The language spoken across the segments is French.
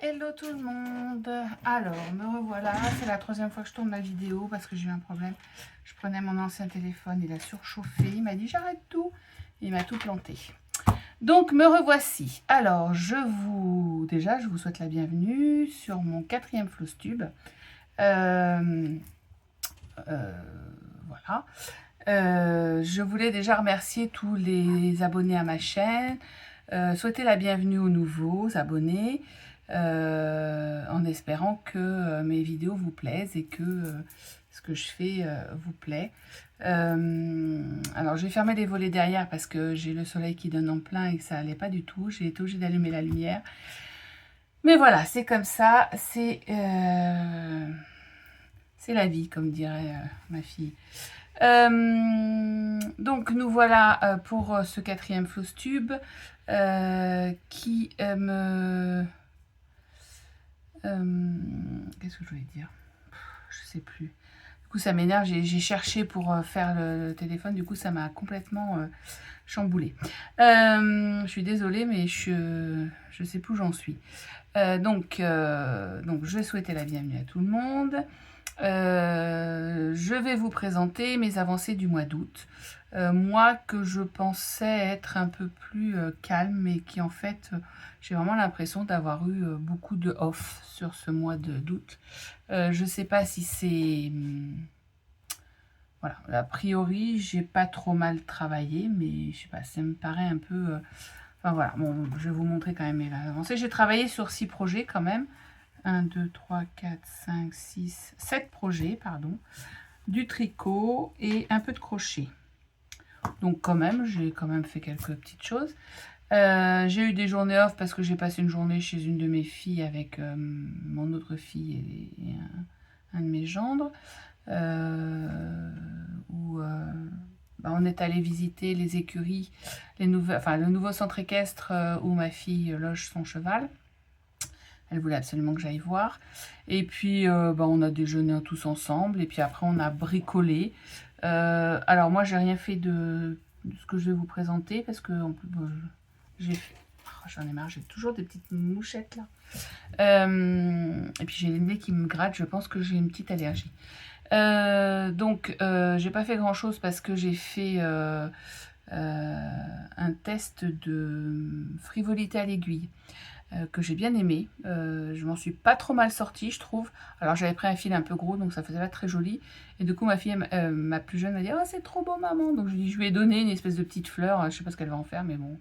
Hello tout le monde. Alors, me revoilà. C'est la troisième fois que je tourne la vidéo parce que j'ai eu un problème. Je prenais mon ancien téléphone, il a surchauffé. Il m'a dit j'arrête tout. Il m'a tout planté. Donc, me revoici. Alors, déjà, je vous souhaite la bienvenue sur mon 4e Flowstube. Voilà. Je voulais déjà remercier tous les abonnés à ma chaîne. Souhaiter la bienvenue aux nouveaux abonnés. En espérant que mes vidéos vous plaisent et que ce que je fais vous plaît. Alors je vais fermer les volets derrière parce que j'ai le soleil qui donne en plein et que ça allait pas du tout. J'ai été obligée d'allumer la lumière. Mais voilà, c'est comme ça, c'est la vie, comme dirait ma fille. Donc nous voilà pour ce 4e Flowstube qui me... qu'est-ce que je voulais dire? Je sais plus. Du coup, ça m'énerve. J'ai cherché pour faire le téléphone. Du coup, ça m'a complètement chamboulé. Je suis désolée, mais je sais plus où j'en suis. Donc, je souhaitais la bienvenue à tout le monde. Je vais vous présenter mes avancées du mois d'août. Moi que je pensais être un peu plus calme, mais qui en fait, j'ai vraiment l'impression d'avoir eu beaucoup de off sur ce mois d'août. Je sais pas si c'est... voilà, a priori, j'ai pas trop mal travaillé, mais je sais pas, ça me paraît un peu... enfin voilà, bon, je vais vous montrer quand même mes avancées. J'ai travaillé sur 6 projets quand même. 1, 2, 3, 4, 5, 6, 7 projets, pardon. Du tricot et un peu de crochet. Donc quand même, j'ai quand même fait quelques petites choses. J'ai eu des journées off parce que j'ai passé une journée chez une de mes filles avec mon autre fille et un de mes gendres. Où on est allé visiter les écuries, le nouveau centre équestre où ma fille loge son cheval. Elle voulait absolument que j'aille voir. Et puis, on a déjeuné tous ensemble. Et puis après, on a bricolé. Alors, moi, j'ai rien fait de ce que je vais vous présenter. Parce que, en plus, j'ai fait... Oh, j'en ai marre, j'ai toujours des petites mouchettes, là. Et puis, j'ai le nez qui me gratte. Je pense que j'ai une petite allergie. J'ai pas fait grand-chose parce que j'ai fait... un test de frivolité à l'aiguille. Que j'ai bien aimé. Je m'en suis pas trop mal sortie, je trouve. Alors j'avais pris un fil un peu gros, donc ça faisait pas très joli. Et du coup, ma fille, ma plus jeune, m'a dit « Oh, c'est trop beau, maman !» Donc je lui ai donné une espèce de petite fleur. Je sais pas ce qu'elle va en faire, mais bon,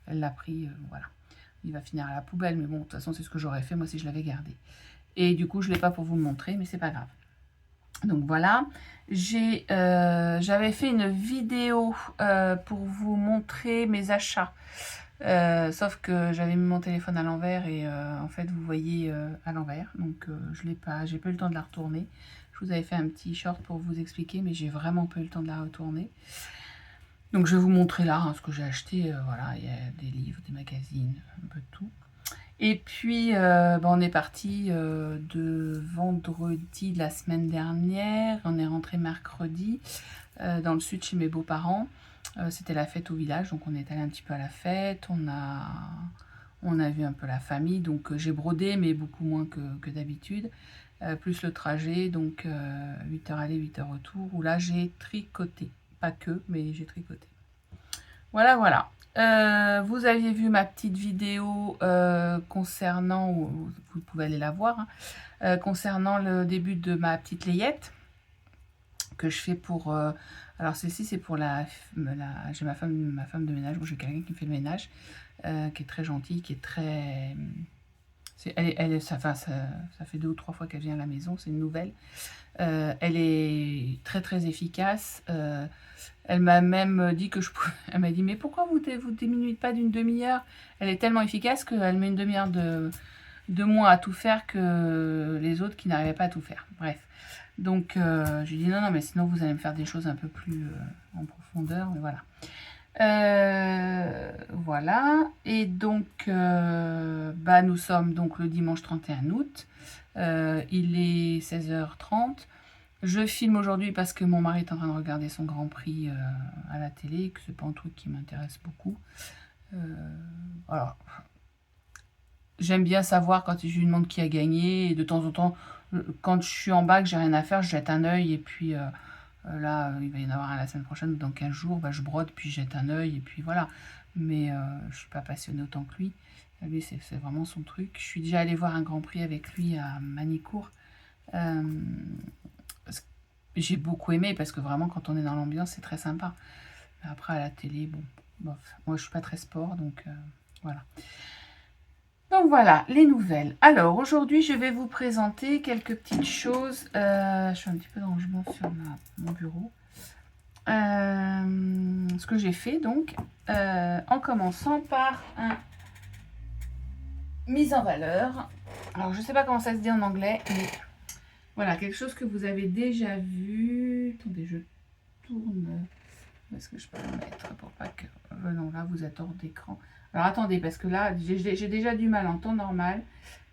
elle l'a pris, voilà. Il va finir à la poubelle, mais bon, de toute façon, c'est ce que j'aurais fait, moi, si je l'avais gardé. Et du coup, je l'ai pas pour vous le montrer, mais c'est pas grave. Donc voilà, j'avais fait une vidéo pour vous montrer mes achats. Sauf que j'avais mis mon téléphone à l'envers et en fait vous voyez à l'envers, donc je l'ai pas, j'ai pas eu le temps de la retourner. Je vous avais fait un petit short pour vous expliquer, mais j'ai vraiment pas eu le temps de la retourner. Donc je vais vous montrer là ce que j'ai acheté. Voilà, il y a des livres, des magazines, un peu de tout. Et puis on est parti de vendredi de la semaine dernière, on est rentré mercredi dans le sud chez mes beaux-parents. C'était la fête au village, donc on est allé un petit peu à la fête, on a vu un peu la famille, donc j'ai brodé, mais beaucoup moins que d'habitude, plus le trajet, donc 8h aller, 8h retour, où là j'ai tricoté, pas que, mais j'ai tricoté. Voilà, voilà. Vous aviez vu ma petite vidéo concernant, vous pouvez aller la voir, hein, concernant le début de ma petite layette, que je fais pour... alors celle-ci c'est pour j'ai ma femme de ménage, bon, j'ai quelqu'un qui me fait le ménage, qui est très gentille, qui est très... ça fait 2 ou 3 fois qu'elle vient à la maison, c'est une nouvelle. Elle est très très efficace. Elle m'a même dit que je pouvais... Elle m'a dit, mais pourquoi vous diminuez pas d'une demi-heure? Elle est tellement efficace qu'elle met une demi-heure de moins à tout faire que les autres qui n'arrivaient pas à tout faire. Bref. Donc, je lui ai dit, non, non, mais sinon vous allez me faire des choses un peu plus en profondeur. Mais voilà. Voilà. Et donc, nous sommes donc le dimanche 31 août. Il est 16h30. Je filme aujourd'hui parce que mon mari est en train de regarder son Grand Prix à la télé, que c'est pas un truc qui m'intéresse beaucoup. Alors, j'aime bien savoir quand je lui demande qui a gagné. Et de temps en temps, quand je suis en bas, que j'ai rien à faire, je jette un œil. Et puis là, il va y en avoir un la semaine prochaine, dans 15 jours, bah, je brode, puis je jette un œil. Et puis voilà. Mais je suis pas passionnée autant que lui. Lui, c'est vraiment son truc. Je suis déjà allée voir un Grand Prix avec lui à Manicourt. Euh, j'ai beaucoup aimé parce que vraiment, quand on est dans l'ambiance, c'est très sympa. Après, à la télé, bon, bof. Moi, je suis pas très sport, donc voilà. Donc voilà, les nouvelles. Alors, aujourd'hui, je vais vous présenter quelques petites choses. Je suis un petit peu de rangement sur mon bureau. Ce que j'ai fait, donc, en commençant par un mise en valeur. Alors, je sais pas comment ça se dit en anglais, mais voilà, quelque chose que vous avez déjà vu. Attendez, je tourne. Où est-ce que je peux le mettre pour pas que... non, là, vous êtes hors d'écran. Alors, attendez, parce que là, j'ai déjà du mal en temps normal.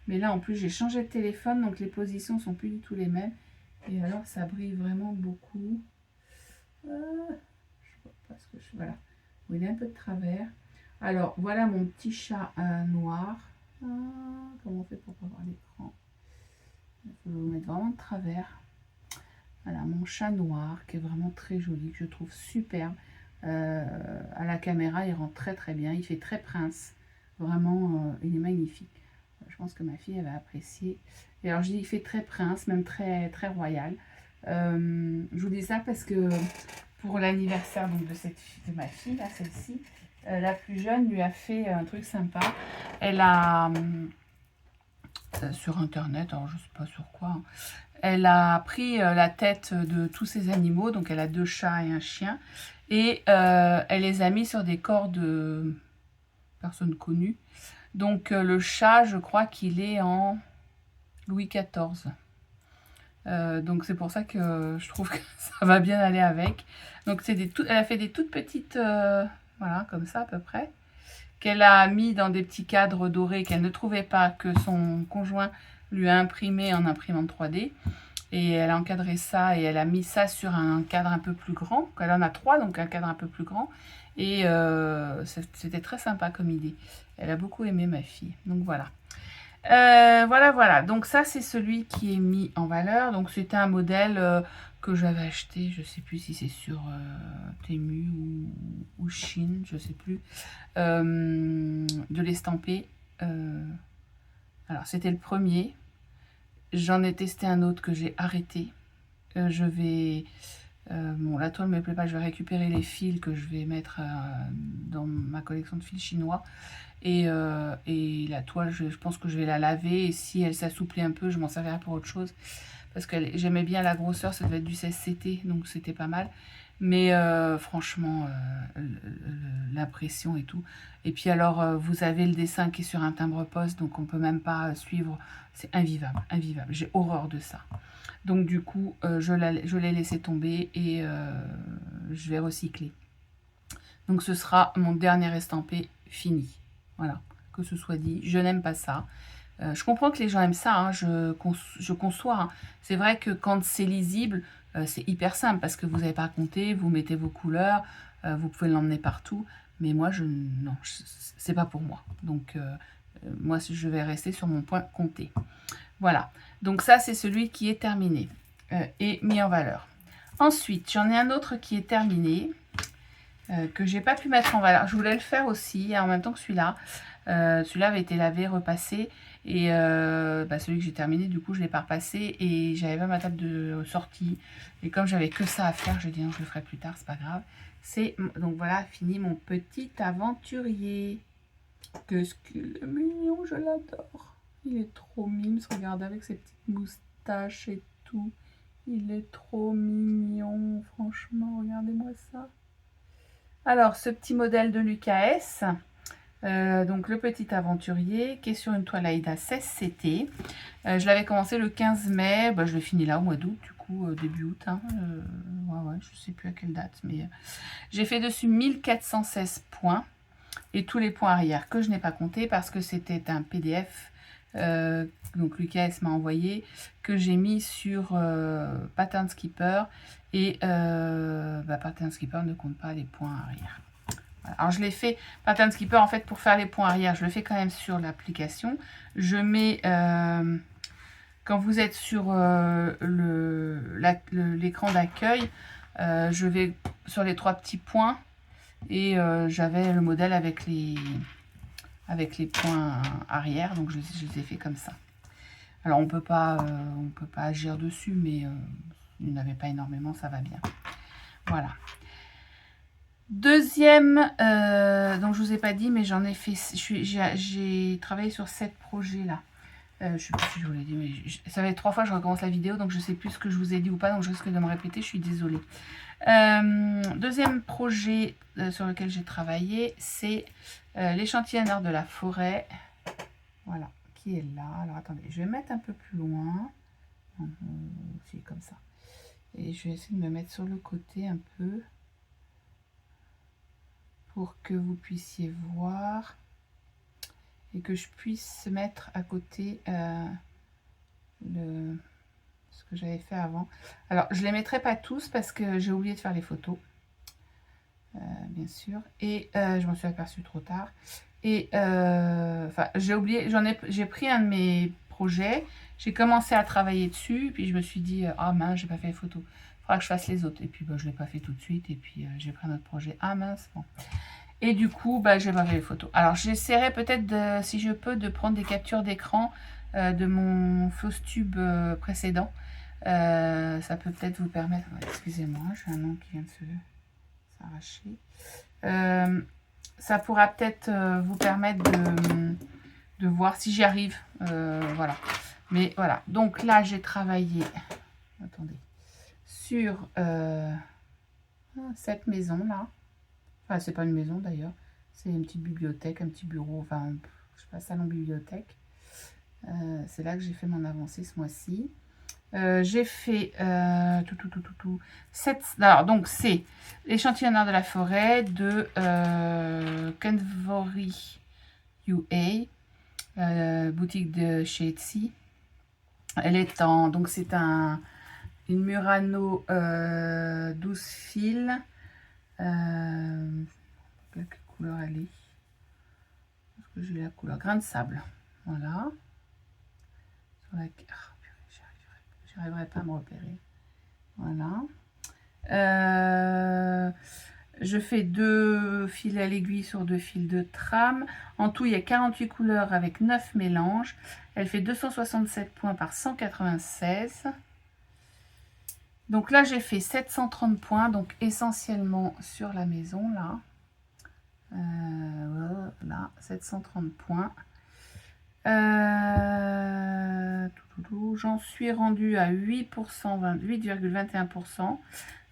Mais là, en plus, j'ai changé de téléphone, donc les positions sont plus du tout les mêmes. Et alors, ça brille vraiment beaucoup. Je vois pas ce que je... Voilà. Bon, il est un peu de travers. Alors, voilà mon petit chat noir. Comment on fait pour pas voir l'écran? Il faut le mettre vraiment de travers. Voilà, mon chat noir, qui est vraiment très joli, que je trouve superbe. À la caméra, il rend très très bien. Il fait très prince. Vraiment, il est magnifique. Je pense que ma fille, elle va apprécier. Et alors, je dis, il fait très prince, même très, très royal. Je vous dis ça parce que pour l'anniversaire de ma fille, là, celle-ci, la plus jeune lui a fait un truc sympa. Elle a, sur Internet, alors je ne sais pas sur quoi, hein, elle a pris la tête de tous ces animaux, donc elle a 2 chats et un chien, et elle les a mis sur des corps de personnes connues. Donc le chat, je crois qu'il est en Louis XIV. Donc c'est pour ça que je trouve que ça va bien aller avec. Donc elle a fait des toutes petites, voilà, comme ça à peu près, qu'elle a mis dans des petits cadres dorés qu'elle ne trouvait pas, que son conjoint lui a imprimé en imprimante 3D. Et elle a encadré ça et elle a mis ça sur un cadre un peu plus grand. Elle en a 3, donc un cadre un peu plus grand. Et c'était très sympa comme idée. Elle a beaucoup aimé, ma fille. Donc voilà. Voilà. Donc ça, c'est celui qui est mis en valeur. Donc c'était un modèle que j'avais acheté. Je ne sais plus si c'est sur Temu ou Chine, je ne sais plus. De l'estamper. Alors c'était le premier. J'en ai testé un autre que j'ai arrêté. Je vais... bon, la toile ne me plaît pas. Je vais récupérer les fils que je vais mettre dans ma collection de fils chinois. Et la toile, je pense que je vais la laver. Et si elle s'assouplit un peu, je m'en servirai pour autre chose. Parce que j'aimais bien la grosseur. Ça devait être du 16CT, donc c'était pas mal. Mais franchement, l'impression et tout. Et puis alors, vous avez le dessin qui est sur un timbre-poste, donc on peut même pas suivre. C'est invivable, invivable. J'ai horreur de ça. Donc du coup, je l'ai laissé tomber et je vais recycler. Donc ce sera mon dernier estampé fini. Voilà, que ce soit dit. Je n'aime pas ça. Je comprends que les gens aiment ça, hein, je conçois. Hein. C'est vrai que quand c'est lisible, c'est hyper simple parce que vous n'avez pas à compter, vous mettez vos couleurs, vous pouvez l'emmener partout. Mais moi, non, c'est pas pour moi. Donc, moi, je vais rester sur mon point compté. Voilà. Donc ça, c'est celui qui est terminé et mis en valeur. Ensuite, j'en ai un autre qui est terminé, que j'ai pas pu mettre en valeur. Je voulais le faire aussi, en même temps que celui-là. Celui-là avait été lavé, repassé. Et celui que j'ai terminé, du coup, je ne l'ai pas repassé. Et j'avais pas ma table de sortie. Et comme j'avais que ça à faire, je dis non, je le ferai plus tard, c'est pas grave. Donc voilà, fini mon petit aventurier. Qu'est-ce qu'il est mignon, je l'adore. Il est trop mime, regardez avec ses petites moustaches et tout. Il est trop mignon, franchement, regardez-moi ça. Alors, ce petit modèle de Lucas S. Donc le petit aventurier qui est sur une toile Aïda 16CT. Je l'avais commencé le 15 mai, je l'ai fini là au mois d'août, du coup début août. Hein. Ouais, je sais plus à quelle date, mais j'ai fait dessus 1416 points et tous les points arrière que je n'ai pas compté parce que c'était un PDF. Donc Lucas m'a envoyé, que j'ai mis sur Pattern Skipper et Pattern Skipper ne compte pas les points arrière. Voilà. Alors je l'ai fait, Pattern Skipper, en fait, pour faire les points arrière, je le fais quand même sur l'application. Je mets, quand vous êtes sur l'écran d'accueil, je vais sur les 3 petits points et j'avais le modèle avec les points arrière, donc je les ai fait comme ça. Alors on peut pas agir dessus, mais il n'y en avait pas énormément, ça va bien. Voilà. Deuxième, donc je vous ai pas dit, mais j'en ai fait, j'ai travaillé sur 7 projets là. Je sais plus si je vous l'ai dit, mais ça va être 3 fois que je recommence la vidéo, donc je sais plus ce que je vous ai dit ou pas, donc je risque de me répéter, je suis désolée. Deuxième projet sur lequel j'ai travaillé, c'est l'échantillonneur de la forêt. Voilà, qui est là. Alors attendez, je vais mettre un peu plus loin. C'est comme ça. Et je vais essayer de me mettre sur le côté un peu pour que vous puissiez voir et que je puisse mettre à côté ce que j'avais fait avant. Alors, je ne les mettrai pas tous parce que j'ai oublié de faire les photos, bien sûr, et je m'en suis aperçue trop tard. Et enfin, j'ai oublié, j'ai pris un de mes projets, j'ai commencé à travailler dessus, puis je me suis dit, ah mince, j'ai pas fait les photos, il faudra que je fasse les autres. Et puis, je ne l'ai pas fait tout de suite, et puis j'ai pris un autre projet, ah mince, bon. Et du coup, j'ai pas fait les photos. Alors, j'essaierai peut-être, si je peux, de prendre des captures d'écran de mon Flowstube précédent. Ça peut peut-être vous permettre... Excusez-moi, j'ai un nom qui vient de s'arracher. Ça pourra peut-être vous permettre de voir si j'y arrive. Voilà. Mais voilà. Donc là, j'ai travaillé... Attendez. Sur cette maison-là. Enfin, c'est pas une maison d'ailleurs. C'est une petite bibliothèque, un petit bureau. Enfin, je sais pas, salon-bibliothèque. C'est là que j'ai fait mon avancée ce mois-ci. J'ai fait alors donc c'est l'échantillonneur de la forêt de Kenvory UA, boutique de chez Etsy. Elle est en, donc c'est une Murano 12 fils. Quelle couleur elle est? Est-ce que j'ai la couleur grain de sable? Voilà. Sur la carte. J'arriverai pas à me repérer. Voilà. Je fais 2 fils à l'aiguille sur 2 fils de trame. En tout, il y a 48 couleurs avec 9 mélanges. Elle fait 267 points par 196. Donc là, j'ai fait 730 points, donc essentiellement sur la maison, là. Voilà, 730 points. J'en suis rendue à 8,21%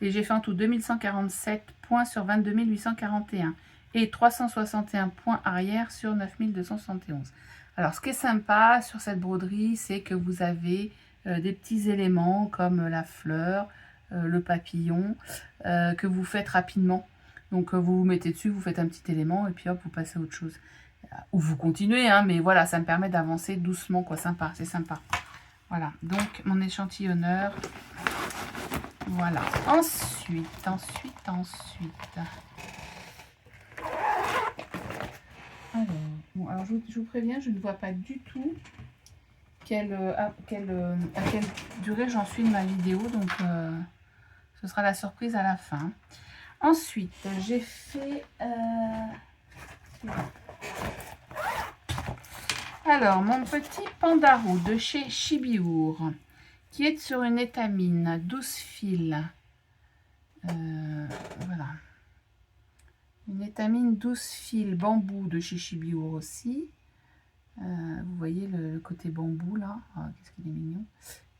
et j'ai fait en tout 2147 points sur 22 841 et 361 points arrière sur 9271. Alors ce qui est sympa sur cette broderie, c'est que vous avez des petits éléments comme la fleur, le papillon que vous faites rapidement. Donc vous vous mettez dessus, vous faites un petit élément et puis hop, vous passez à autre chose. Ou vous continuez, hein, mais voilà, ça me permet d'avancer doucement, quoi, sympa, c'est sympa. Voilà, donc mon échantillonneur. Voilà. Ensuite. Alors, bon, alors je vous préviens, je ne vois pas du tout à quelle durée j'en suis de ma vidéo, donc ce sera la surprise à la fin. Ensuite, j'ai fait... Alors, mon petit pandarou de chez Chibiur, qui est sur une étamine 12 fils. Voilà. Une étamine 12 fils bambou de chez Chibiur aussi. Vous voyez le côté bambou là. Ah, qu'est-ce qu'il est mignon.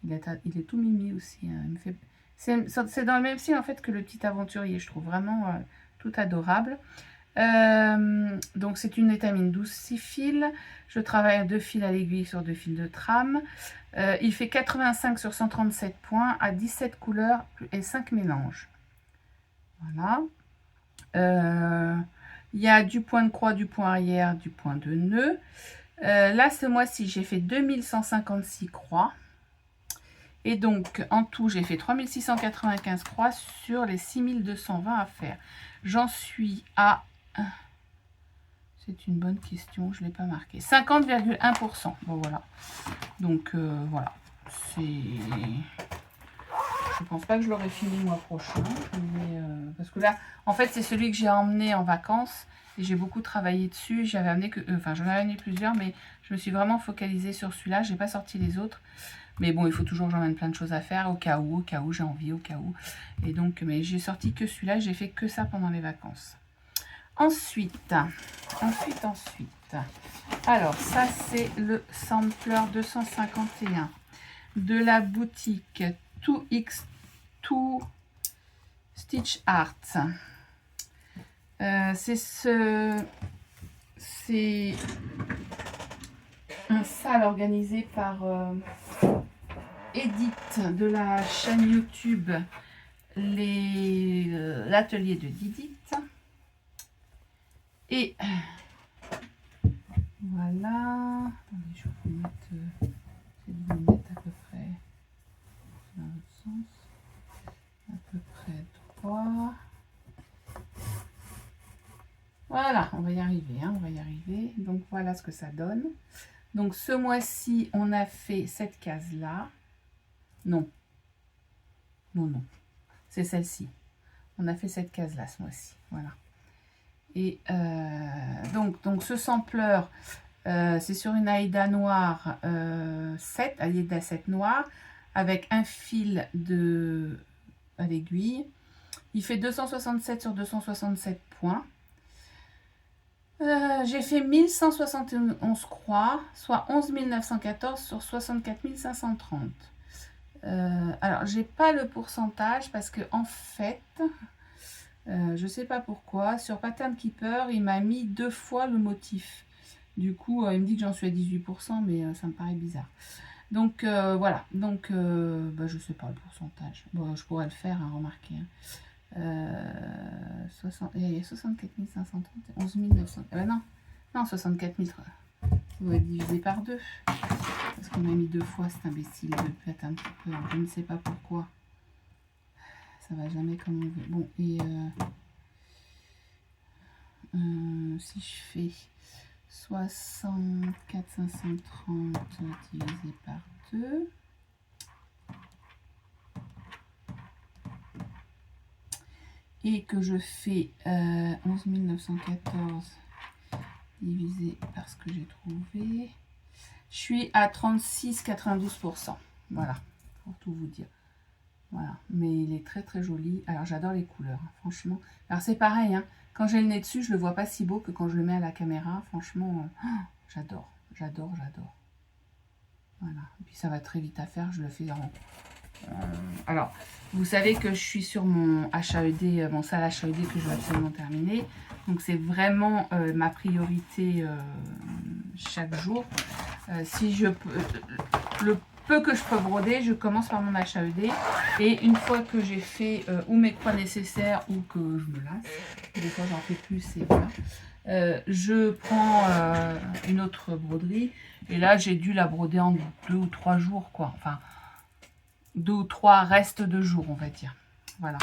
Il est tout mimi aussi. Hein. C'est dans le même style en fait que le petit aventurier. Je trouve vraiment tout adorable. Donc c'est une étamine 12 6 fils. Je travaille 2 fils à l'aiguille sur 2 fils de trame. Il fait 85 sur 137 points à 17 couleurs et 5 mélanges. Voilà. Il y a du point de croix, du point arrière, du point de nœud. Là ce mois-ci j'ai fait 2156 croix. Et donc en tout j'ai fait 3695 croix sur les 6220 à faire. J'en suis à C'est une bonne question, je ne l'ai pas marqué. 50,1%. Bon, voilà. Donc, voilà. C'est... Je pense pas que je l'aurai fini le mois prochain. Mais, parce que là, en fait, c'est celui que j'ai emmené en vacances. Et j'ai beaucoup travaillé dessus. J'avais amené que... Enfin, j'en avais amené plusieurs, mais je me suis vraiment focalisée sur celui-là. J'ai pas sorti les autres. Mais bon, il faut toujours que j'emmène plein de choses à faire, au cas où j'ai envie, au cas où. Et donc, mais j'ai sorti que celui-là. J'ai fait que ça pendant les vacances. Ensuite. Alors, ça, c'est le sampler 251 de la boutique 2X2 Stitch Art. C'est un salle organisé par Edith de la chaîne YouTube l'atelier de Didith. Et voilà. Attendez, je vais vous mettre cette vignette à peu près dans l'autre sens. À peu près droit. Voilà, on va y arriver, hein, on va y arriver. Donc voilà ce que ça donne. Donc ce mois-ci, on a fait cette case-là. Non. C'est celle-ci. On a fait cette case-là ce mois-ci. Voilà. Et donc ce sampler, c'est sur une Aïda noire 7, Aïda 7 noire, avec un fil à l'aiguille. Il fait 267 sur 267 points. J'ai fait 1171 croix, soit 11 914 sur 64 530. Alors, j'ai pas le pourcentage parce que en fait, je sais pas pourquoi, sur Pattern Keeper, il m'a mis 2 fois le motif. Du coup, il me dit que j'en suis à 18%, mais ça me paraît bizarre. Donc, voilà. Donc, je sais pas le pourcentage. Bon, je pourrais le faire, hein, remarquez. Hein. Il y a 64 530, 11 900. Non, 64 000. On va diviser par 2. Parce qu'on a mis 2 fois cet imbécile de Pattern Keeper. Je ne sais pas pourquoi. Ça va jamais comme on veut. Bon, et si je fais 64 530 divisé par 2. Et que je fais 11 914 divisé par ce que j'ai trouvé. Je suis à 36,92%. Voilà, pour tout vous dire. Voilà, mais il est très très joli. Alors j'adore les couleurs, hein, franchement. Alors c'est pareil, hein, quand j'ai le nez dessus, je le vois pas si beau que quand je le mets à la caméra. Franchement, j'adore. Voilà, et puis ça va très vite à faire, je le fais en... alors, vous savez que je suis sur mon HAED, mon salle HAED que je vais absolument terminer. Donc c'est vraiment ma priorité chaque jour. Si je peux, le peu que je peux broder, je commence par mon HAED. Et une fois que j'ai fait ou mes croix nécessaires ou que je me lasse, des fois j'en fais plus et voilà. Je prends une autre broderie. Et là j'ai dû la broder en 2 ou 3 jours, quoi. Enfin, 2 ou 3 restes de jours, on va dire. Voilà.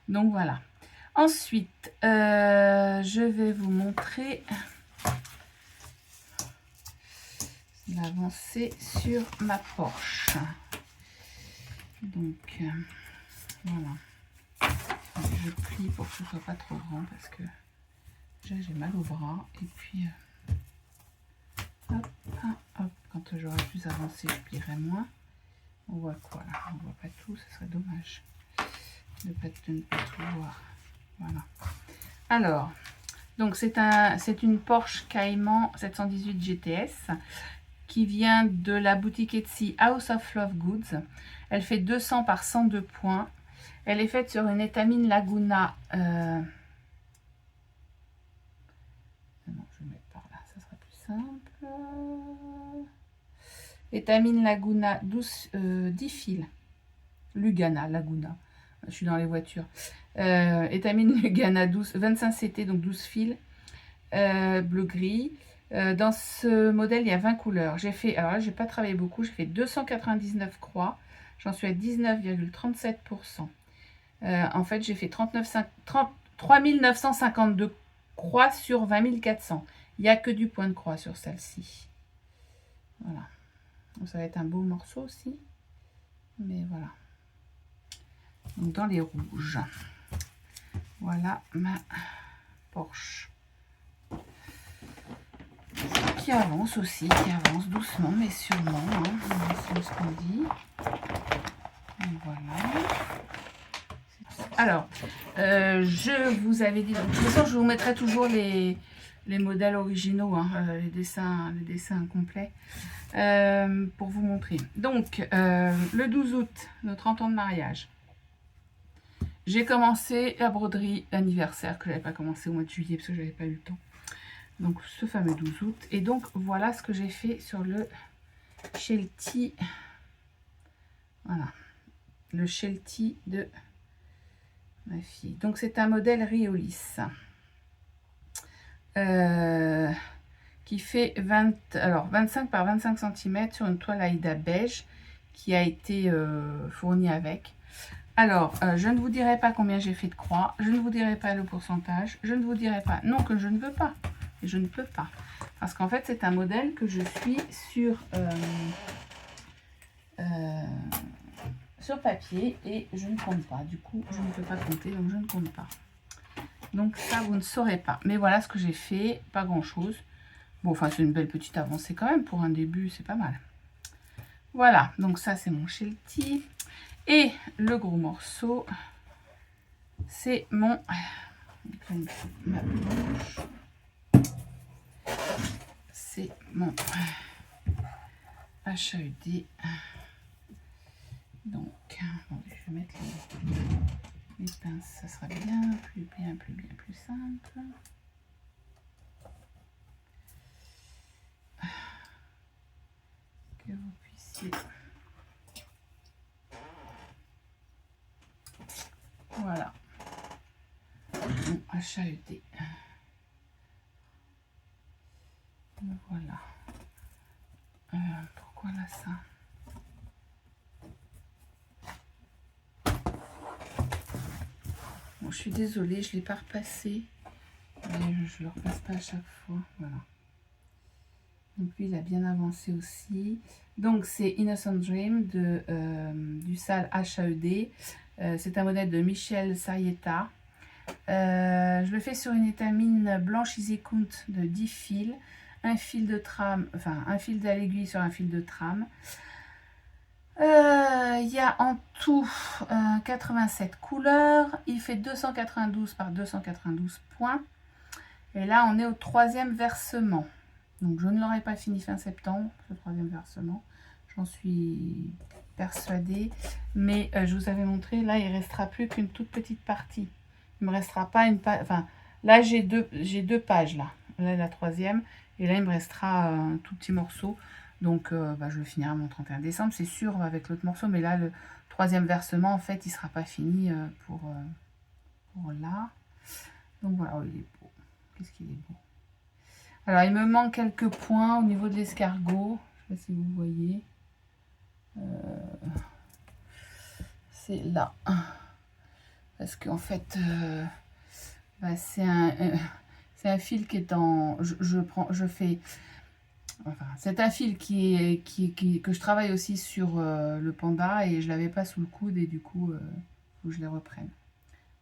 Donc voilà. Ensuite, je vais vous montrer l'avancée sur ma Porsche. Donc, voilà. Je plie pour que ce soit pas trop grand parce que déjà j'ai mal au bras. Et puis, hop, quand j'aurai plus avancé, je plierai moins. On voit quoi là? On voit pas tout, ce serait dommage de ne pas tout voir. Voilà. Alors, donc c'est une Porsche Cayman 718 GTS qui vient de la boutique Etsy House of Love Goods. Elle fait 200 par 102 points. Elle est faite sur une étamine Laguna. Non, je vais mettre par là, ça sera plus simple. Étamine Laguna 10 fils. Laguna. Je suis dans les voitures. Étamine Lugana 25 CT, donc 12 fils. Bleu-gris. Dans ce modèle, il y a 20 couleurs. J'ai fait, alors là, j'ai pas travaillé beaucoup. J'ai fait 299 croix. J'en suis à 19,37%. En fait, j'ai fait 3 952 croix sur 20 400. Il n'y a que du point de croix sur celle-ci. Voilà. Donc, ça va être un beau morceau aussi. Mais voilà. Donc dans les rouges. Voilà ma Porsche. Qui avance aussi, qui avance doucement mais sûrement. Hein. C'est ce qu'on dit. Et voilà. Alors, je vous avais dit, de toute façon, je vous mettrai toujours les modèles originaux, hein, les dessins complets, pour vous montrer. Donc, le 12 août, nos 30 ans de mariage, j'ai commencé la broderie anniversaire, que je n'avais pas commencé au mois de juillet, parce que je n'avais pas eu le temps. Donc, ce fameux 12 août. Et donc, voilà ce que j'ai fait sur le Sheltie. Voilà, le Sheltie de ma fille. Donc c'est un modèle Riolis qui fait 25 par 25 cm sur une toile Aïda beige qui a été fournie avec. Alors, je ne vous dirai pas combien j'ai fait de croix, je ne vous dirai pas le pourcentage, je ne vous dirai pas, non que je ne veux pas, je ne peux pas. Parce qu'en fait, c'est un modèle que je suis sur papier et je ne compte pas. Du coup, je ne peux pas compter, donc je ne compte pas. Donc ça, vous ne saurez pas. Mais voilà ce que j'ai fait, pas grand-chose. Bon, enfin, c'est une belle petite avancée quand même. Pour un début, c'est pas mal. Voilà, donc ça, c'est mon Sheltie. Et le gros morceau, c'est mon... C'est mon HAED. Donc, attendez, je vais mettre les pinces, ça sera bien plus simple. Que vous puissiez... Voilà. Mon HAED. Voilà. Pourquoi là ça? Bon, je suis désolée, je ne l'ai pas repassé. Mais je ne le repasse pas à chaque fois. Voilà. Donc lui, il a bien avancé aussi. Donc c'est Innocent Dream du Salle HAED. C'est un modèle de Michel Sarietta. Je le fais sur une étamine blanche Easy Count de 10 fils. Un fil de trame, enfin un fil à l'aiguille sur un fil de trame. Il y a en tout 87 couleurs. Il fait 292 par 292 points. Et là, on est au 3e versement. Donc, je ne l'aurai pas fini fin septembre, ce 3e versement. J'en suis persuadée. Mais je vous avais montré, là, il ne restera plus qu'une toute petite partie. Il ne me restera pas une page. Enfin, là, j'ai deux pages, là. Là, la 3e. Et là, il me restera un tout petit morceau. Donc, je le finirai mon 31 décembre, c'est sûr, avec l'autre morceau. Mais là, le 3e versement, en fait, il ne sera pas fini pour là. Donc, voilà, oh, il est beau. Qu'est-ce qu'il est beau. Alors, il me manque quelques points au niveau de l'escargot. Je ne sais pas si vous voyez. C'est là. Parce qu'en fait, c'est un fil qui est en... Je fais... Enfin, c'est un fil que je travaille aussi sur le panda et je ne l'avais pas sous le coude et du coup, il faut que je les reprenne.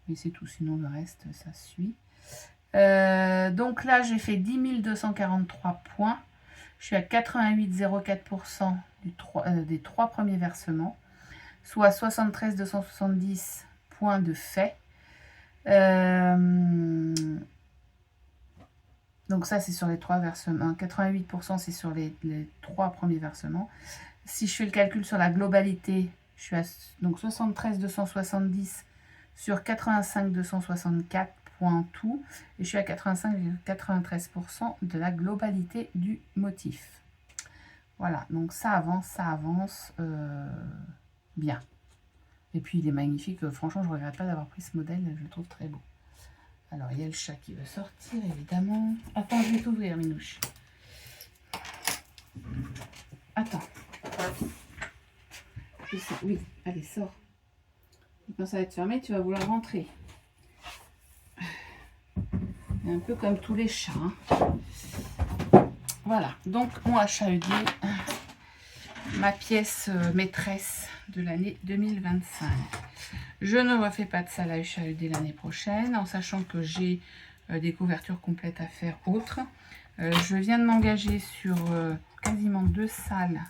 Mais c'est tout, sinon le reste, ça suit. Donc là, j'ai fait 10 243 points. Je suis à 88,04% des 3 premiers versements, soit 73 270 points de fait. Donc ça, c'est sur les 3 versements. 88%, c'est sur les 3 premiers versements. Si je fais le calcul sur la globalité, je suis à donc 73 270 sur 85 264 points tout. Et je suis à 85,93% de la globalité du motif. Voilà, donc ça avance bien. Et puis il est magnifique. Franchement, je ne regrette pas d'avoir pris ce modèle. Je le trouve très beau. Alors, il y a le chat qui veut sortir, évidemment. Attends, je vais t'ouvrir, Minouche. Attends. Oui, allez, sors. Quand ça va être fermé, tu vas vouloir rentrer. Un peu comme tous les chats. Voilà, donc mon HAED, ma pièce maîtresse de l'année 2025. Je ne refais pas de salle à HAED l'année prochaine, en sachant que j'ai des couvertures complètes à faire autres. Je viens de m'engager sur quasiment 2 salles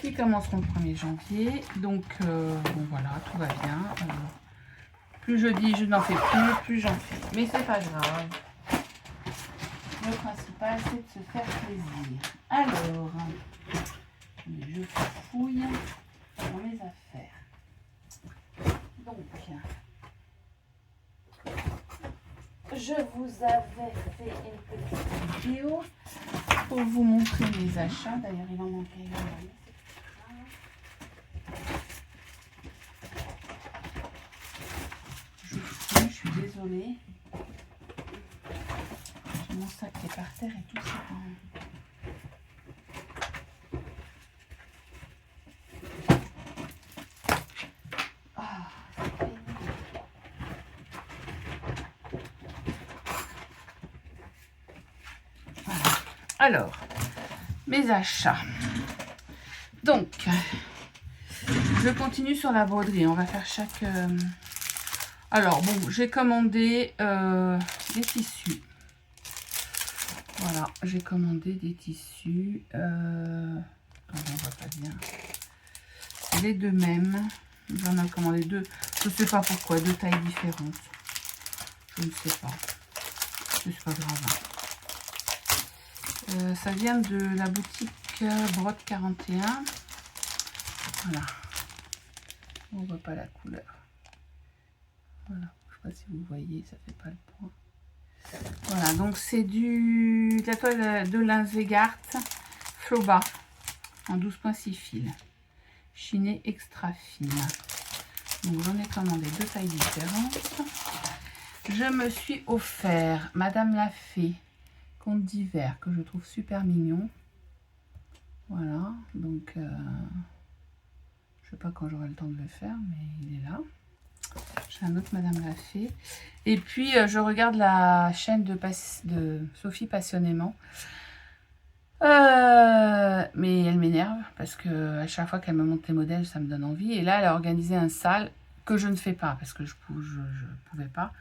qui commenceront le 1er janvier. Donc, bon voilà, tout va bien. Plus je dis je n'en fais plus j'en fais. Mais c'est pas grave. Le principal, c'est de se faire plaisir. Alors, je fouille dans mes affaires. Donc, je vous avais fait une petite vidéo pour vous montrer mes achats. D'ailleurs, il en manquait une. Je fouille, je suis désolée. J'ai mon sac qui est par terre et tout ça. Alors, mes achats. Donc, je continue sur la broderie. On va faire chaque... Alors, bon, j'ai commandé des tissus. Voilà, j'ai commandé des tissus. Attendez, on voit pas bien. Les deux mêmes. J'en ai commandé deux. Je ne sais pas pourquoi, deux tailles différentes. Je ne sais pas. C'est pas grave. Ça vient de la boutique Brode 41. Voilà. On voit pas la couleur. Voilà. Je sais pas si vous voyez, ça fait pas le point. Voilà, donc c'est de la toile de Linzegart Floba en 12,6 fils. Chinée extra fine. Donc j'en ai commandé deux tailles différentes. Je me suis offert Madame la Fée Conte d'hiver que je trouve super mignon. Voilà, donc je sais pas quand j'aurai le temps de le faire, mais il est là. J'ai un autre Madame la Fée. Et puis je regarde la chaîne de Sophie Passionnément. Mais elle m'énerve parce que à chaque fois qu'elle me montre les modèles, ça me donne envie. Et là, elle a organisé un sale que je ne fais pas parce que je pouvais pas.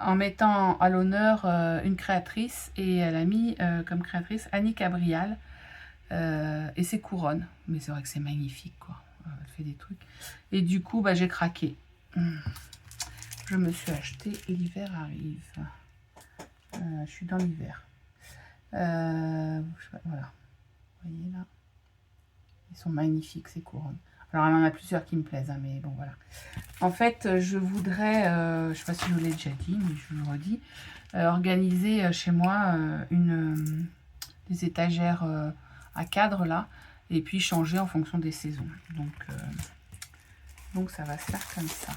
En mettant à l'honneur une créatrice, et elle a mis comme créatrice Annie Cabrial et ses couronnes. Mais c'est vrai que c'est magnifique, quoi. Elle fait des trucs. Et du coup, bah, j'ai craqué. Je me suis acheté l'hiver arrive. Je suis dans l'hiver. Voilà. Vous voyez là, ils sont magnifiques ces couronnes. Alors il y en a plusieurs qui me plaisent, hein, mais bon voilà. En fait, je voudrais, je sais pas si je vous l'ai déjà dit, mais je vous le redis, organiser chez moi des étagères à cadre là, et puis changer en fonction des saisons. Donc ça va se faire comme ça.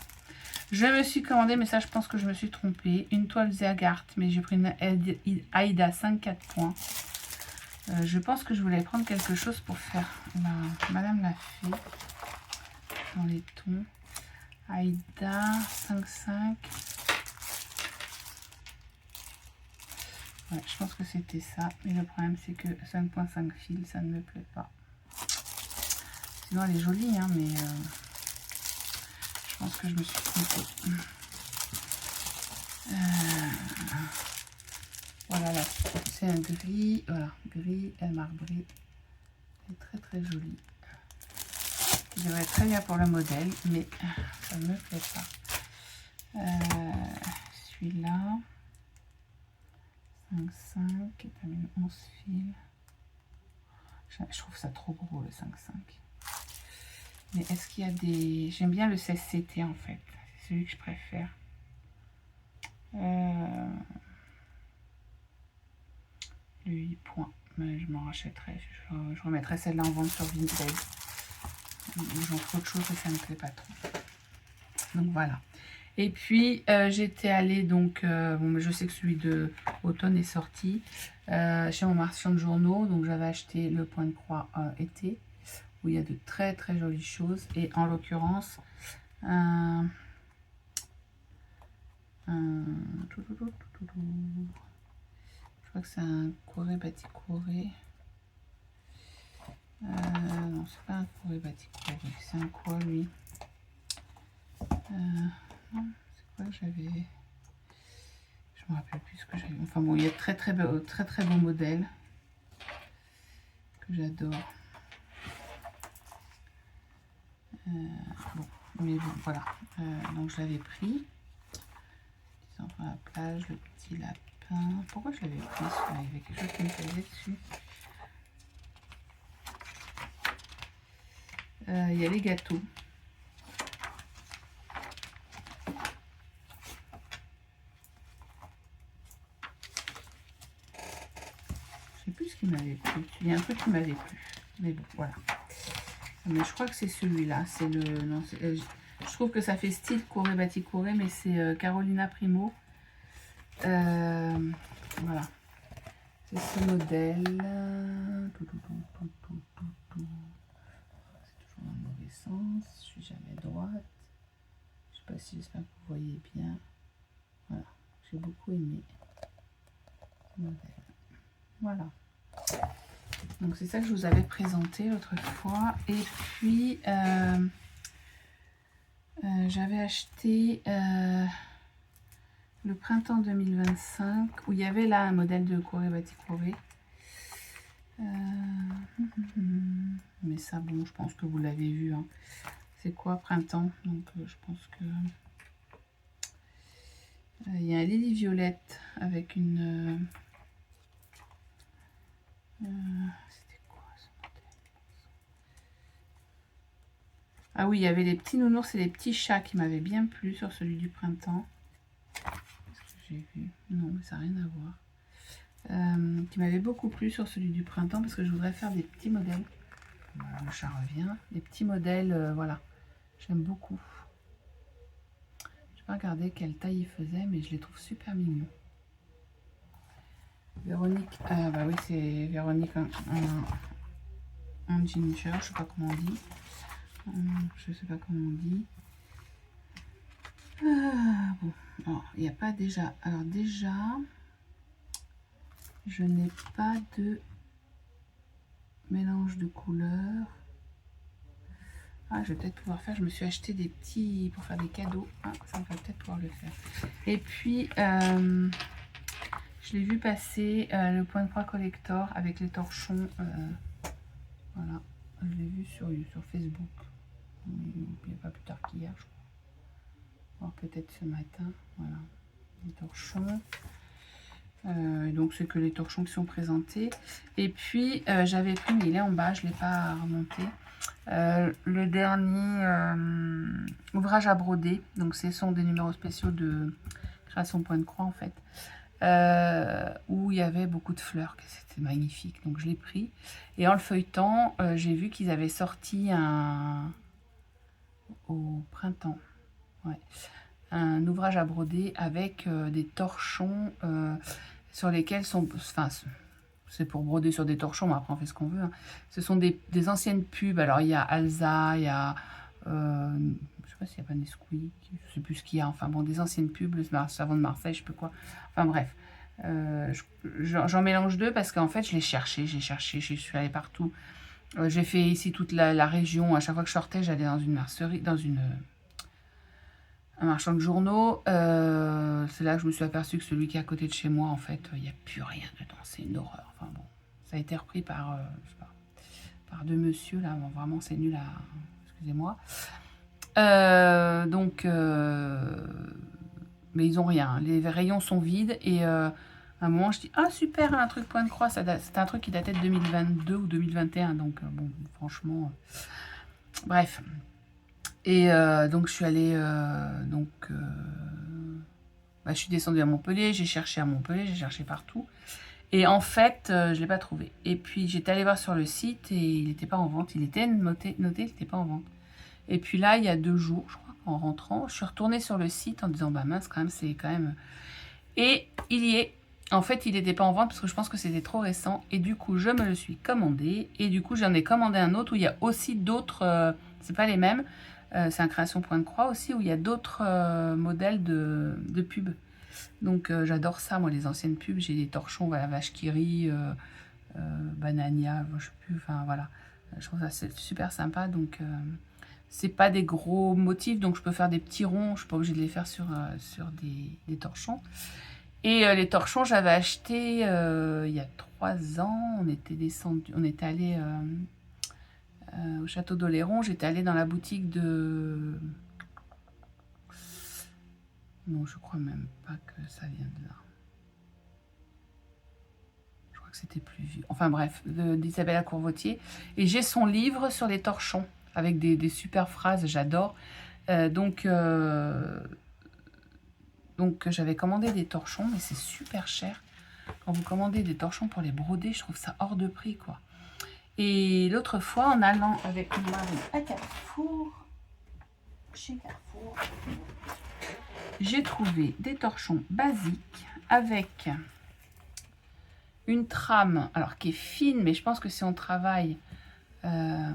Je me suis commandé, mais ça je pense que je me suis trompée, une toile Zergart, mais j'ai pris une Aïda 5-4 points. Je pense que je voulais prendre quelque chose pour faire Madame la Fée dans les tons. Aïda 5-5. Ouais, je pense que c'était ça, mais le problème c'est que 5,5 fils, ça ne me plaît pas. Sinon elle est jolie, hein, mais je pense que je me suis trompée. Voilà, là, c'est un gris, voilà, gris marbré. C'est très très joli. Il devrait être très bien pour le modèle, mais ça ne me plaît pas. Celui-là, 5,5, qui est une 11 fils. Je trouve ça trop gros, le 5,5. Mais est-ce qu'il y a des... J'aime bien le 16CT en fait. C'est celui que je préfère. Le 8 points. Mais je m'en rachèterai. Je remettrai celle-là en vente sur Vinted. J'en trouve autre chose et ça ne me plaît pas trop. Donc voilà. Et puis j'étais allée donc... bon, mais je sais que celui de automne est sorti. Chez mon marchand de journaux. Donc j'avais acheté le point de croix été. Où il y a de très très jolies choses. Et en l'occurrence, un je crois que c'est un Corée Batik Corée. Non, c'est pas un Corée Batik Corée. C'est un quoi lui? Non, c'est quoi que j'avais? Je me rappelle plus ce que j'avais. Enfin bon, il y a très beaux modèles que j'adore. Bon, mais bon, voilà. Donc je l'avais pris. Petit enfant à la plage, le petit lapin. Pourquoi je l'avais pris? Il y avait quelque chose qui me plaisait dessus. Il y a les gâteaux. Je sais plus ce qui m'avait plu. Il y a un truc qui m'avait plu. Mais bon, voilà. Mais je crois que c'est celui-là. C'est le. Non, je trouve que ça fait style Corée Batik Corée, mais c'est Carolina Primo. Voilà. C'est ce modèle. C'est toujours dans le mauvais sens. Je suis jamais droite. Je sais pas si j'espère que vous voyez bien. Voilà. J'ai beaucoup aimé ce modèle. Voilà. Donc c'est ça que je vous avais présenté l'autre fois. Et puis j'avais acheté le printemps 2025 où il y avait là un modèle de Corée Batik Corée. Mais ça bon, je pense que vous l'avez vu. Hein. C'est quoi printemps? Donc je pense que il y a un Lily Violette avec une c'était quoi ce modèle? Ah oui, il y avait les petits nounours et les petits chats qui m'avaient bien plu sur celui du printemps. Qu'est-ce que j'ai vu? Non, mais ça n'a rien à voir. Qui m'avait beaucoup plu sur celui du printemps parce que je voudrais faire des petits modèles. Voilà, le chat revient. Des petits modèles, voilà. J'aime beaucoup. Je n'ai pas regardé quelle taille il faisait, mais je les trouve super mignons. Véronique, bah oui, c'est Véronique en ginger, je sais pas comment on dit. Je sais pas comment on dit. Bon, alors, il n'y a pas déjà. Alors déjà, je n'ai pas de mélange de couleurs. Ah, je vais peut-être pouvoir faire. Je me suis acheté des petits pour faire des cadeaux. Ah, ça va peut-être pouvoir le faire. Et puis, je l'ai vu passer le point de croix collector avec les torchons. Voilà, je l'ai vu sur Facebook. Il n'y a pas plus tard qu'hier, je crois. Peut-être ce matin. Voilà, les torchons. Donc c'est que les torchons qui sont présentés. Et puis j'avais pris, mais il est en bas, je ne l'ai pas remonté. Le dernier ouvrage à broder. Donc ce sont des numéros spéciaux de création point de croix en fait. Où il y avait beaucoup de fleurs, c'était magnifique, donc je l'ai pris. Et en le feuilletant, j'ai vu qu'ils avaient sorti au printemps, ouais, un ouvrage à broder avec des torchons sur lesquels sont, enfin, c'est pour broder sur des torchons, mais après on fait ce qu'on veut. Hein. Ce sont des anciennes pubs. Alors il y a Alza, il y a je sais pas s'il n'y a pas Nesquik, je sais plus ce qu'il y a. Enfin bon, des anciennes pubs, le savon de Marseille, je sais pas quoi. Enfin bref, j'en mélange deux parce qu'en fait je l'ai cherché, je suis allée partout. J'ai fait ici toute la région. À chaque fois que je sortais, j'allais dans une mercerie, dans un marchand de journaux. C'est là que je me suis aperçue que celui qui est à côté de chez moi, en fait, il n'y a plus rien dedans. C'est une horreur. Enfin bon, ça a été repris par, je sais pas, par deux monsieur là. Bon, vraiment, c'est nul à. Excusez-moi. Mais ils ont rien. Les rayons sont vides et à un moment je dis ah super, un truc point de croix. C'était un truc qui datait de 2022 ou 2021. Donc bon, franchement, bref. Et donc je suis allée je suis descendue à Montpellier, j'ai cherché à Montpellier, j'ai cherché partout. Et en fait, je ne l'ai pas trouvé. Et puis j'étais allée voir sur le site et il n'était pas en vente. Il était noté, il n'était pas en vente. Et puis là, il y a 2 jours, je crois, en rentrant, je suis retournée sur le site en disant bah mince, quand même, c'est quand même. Et il y est. En fait, il n'était pas en vente parce que je pense que c'était trop récent. Et du coup, je me le suis commandé. Et du coup, j'en ai commandé un autre où il y a aussi d'autres. C'est pas les mêmes. C'est un création point de croix aussi, où il y a d'autres modèles de pubs. Donc j'adore ça, moi, les anciennes pubs. J'ai des torchons, voilà, vache qui rit, Banania, je sais plus, enfin voilà. Je trouve ça super sympa, donc c'est pas des gros motifs, donc je peux faire des petits ronds, je suis pas obligée de les faire sur des torchons. Et les torchons, j'avais acheté il y a 3 ans, on était descendu, on était allé au château d'Oléron, j'étais allée dans la boutique de... Non, je crois même pas que ça vient de là. Je crois que c'était plus vieux. Enfin bref, d'Isabella Courvotier. Et j'ai son livre sur les torchons, avec des super phrases, j'adore. Donc j'avais commandé des torchons, mais c'est super cher. Quand vous commandez des torchons pour les broder, je trouve ça hors de prix, quoi. Et l'autre fois, en allant avec mon mari à Carrefour, chez Carrefour, j'ai trouvé des torchons basiques avec une trame, alors qui est fine, mais je pense que si on travaille en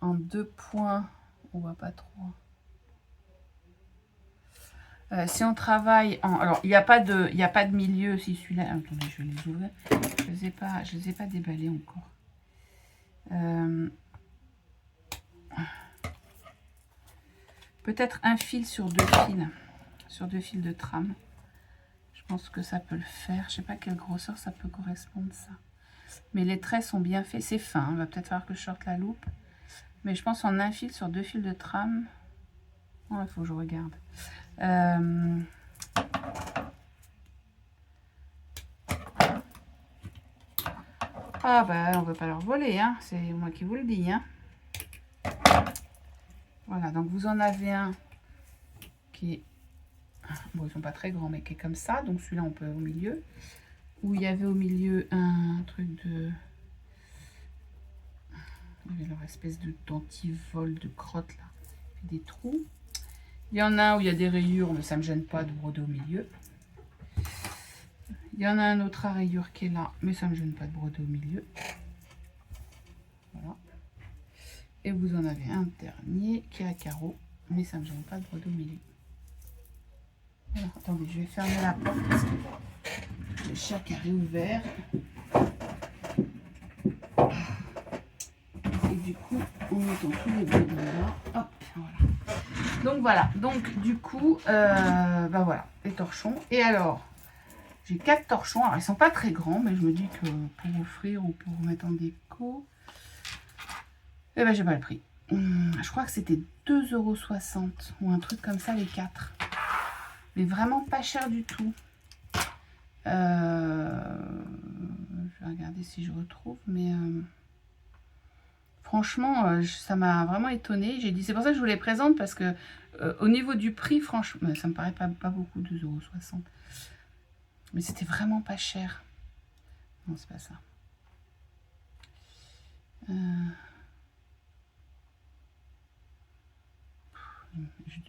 2 points, on voit pas trop. Si on travaille en... Alors, il n'y a pas de milieu, si celui-là... Attendez, je vais les ouvrir. Je ne les ai pas déballés encore. Peut-être un fil sur 2 fils. Sur 2 fils de trame. Je pense que ça peut le faire. Je ne sais pas quelle grosseur ça peut correspondre, ça. Mais les traits sont bien faits. C'est fin. Il va peut-être falloir que je sorte la loupe. Mais je pense en un fil sur 2 fils de trame. Oh, il faut que je regarde. Ah bah on ne veut pas leur voler, hein. C'est moi qui vous le dis. Hein. Voilà, donc vous en avez un qui est... Bon, ils sont pas très grands, mais qui est comme ça. Donc celui-là, on peut au milieu. Où il y avait au milieu un truc de... Il y avait leur espèce de dentivole de crotte, là. Il fait des trous. Il y en a un où il y a des rayures, mais ça ne me gêne pas de broder au milieu. Il y en a un autre à rayures qui est là, mais ça ne me gêne pas de broder au milieu. Voilà. Et vous en avez un dernier qui est à carreaux, mais ça ne me gêne pas de broder au milieu. Alors, attendez, je vais fermer la porte parce que le chat qui a réouvert. Et du coup, en mettant tous les brodons là, hop, voilà. Donc voilà, donc du coup, bah voilà, les torchons. Et alors, j'ai 4 torchons. Alors, ils sont pas très grands, mais je me dis que pour offrir ou pour mettre en déco, eh ben, j'ai pas le prix. Je crois que c'était 2,60 € ou un truc comme ça, les 4. Mais vraiment pas cher du tout. Je vais regarder si je retrouve, mais franchement, ça m'a vraiment étonnée. J'ai dit, c'est pour ça que je vous les présente, parce que au niveau du prix, franchement, ça me paraît pas beaucoup, 2,60 €. Mais c'était vraiment pas cher. Non, c'est pas ça.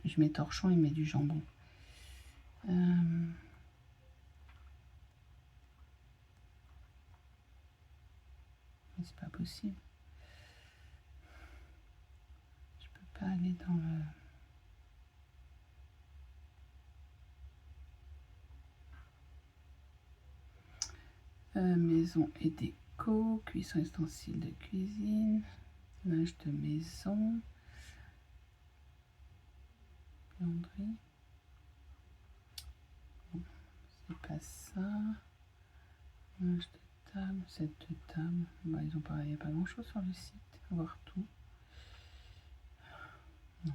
Je mets torchon, il met du jambon. Mais c'est pas possible. Je peux pas aller dans le... maison et déco, cuisson ustensiles de cuisine, linge de maison, buanderie. Bon, c'est pas ça. Linge de table, set de table. Bah, ils ont pas, il n'y a pas grand chose sur le site. On va voir tout. Non.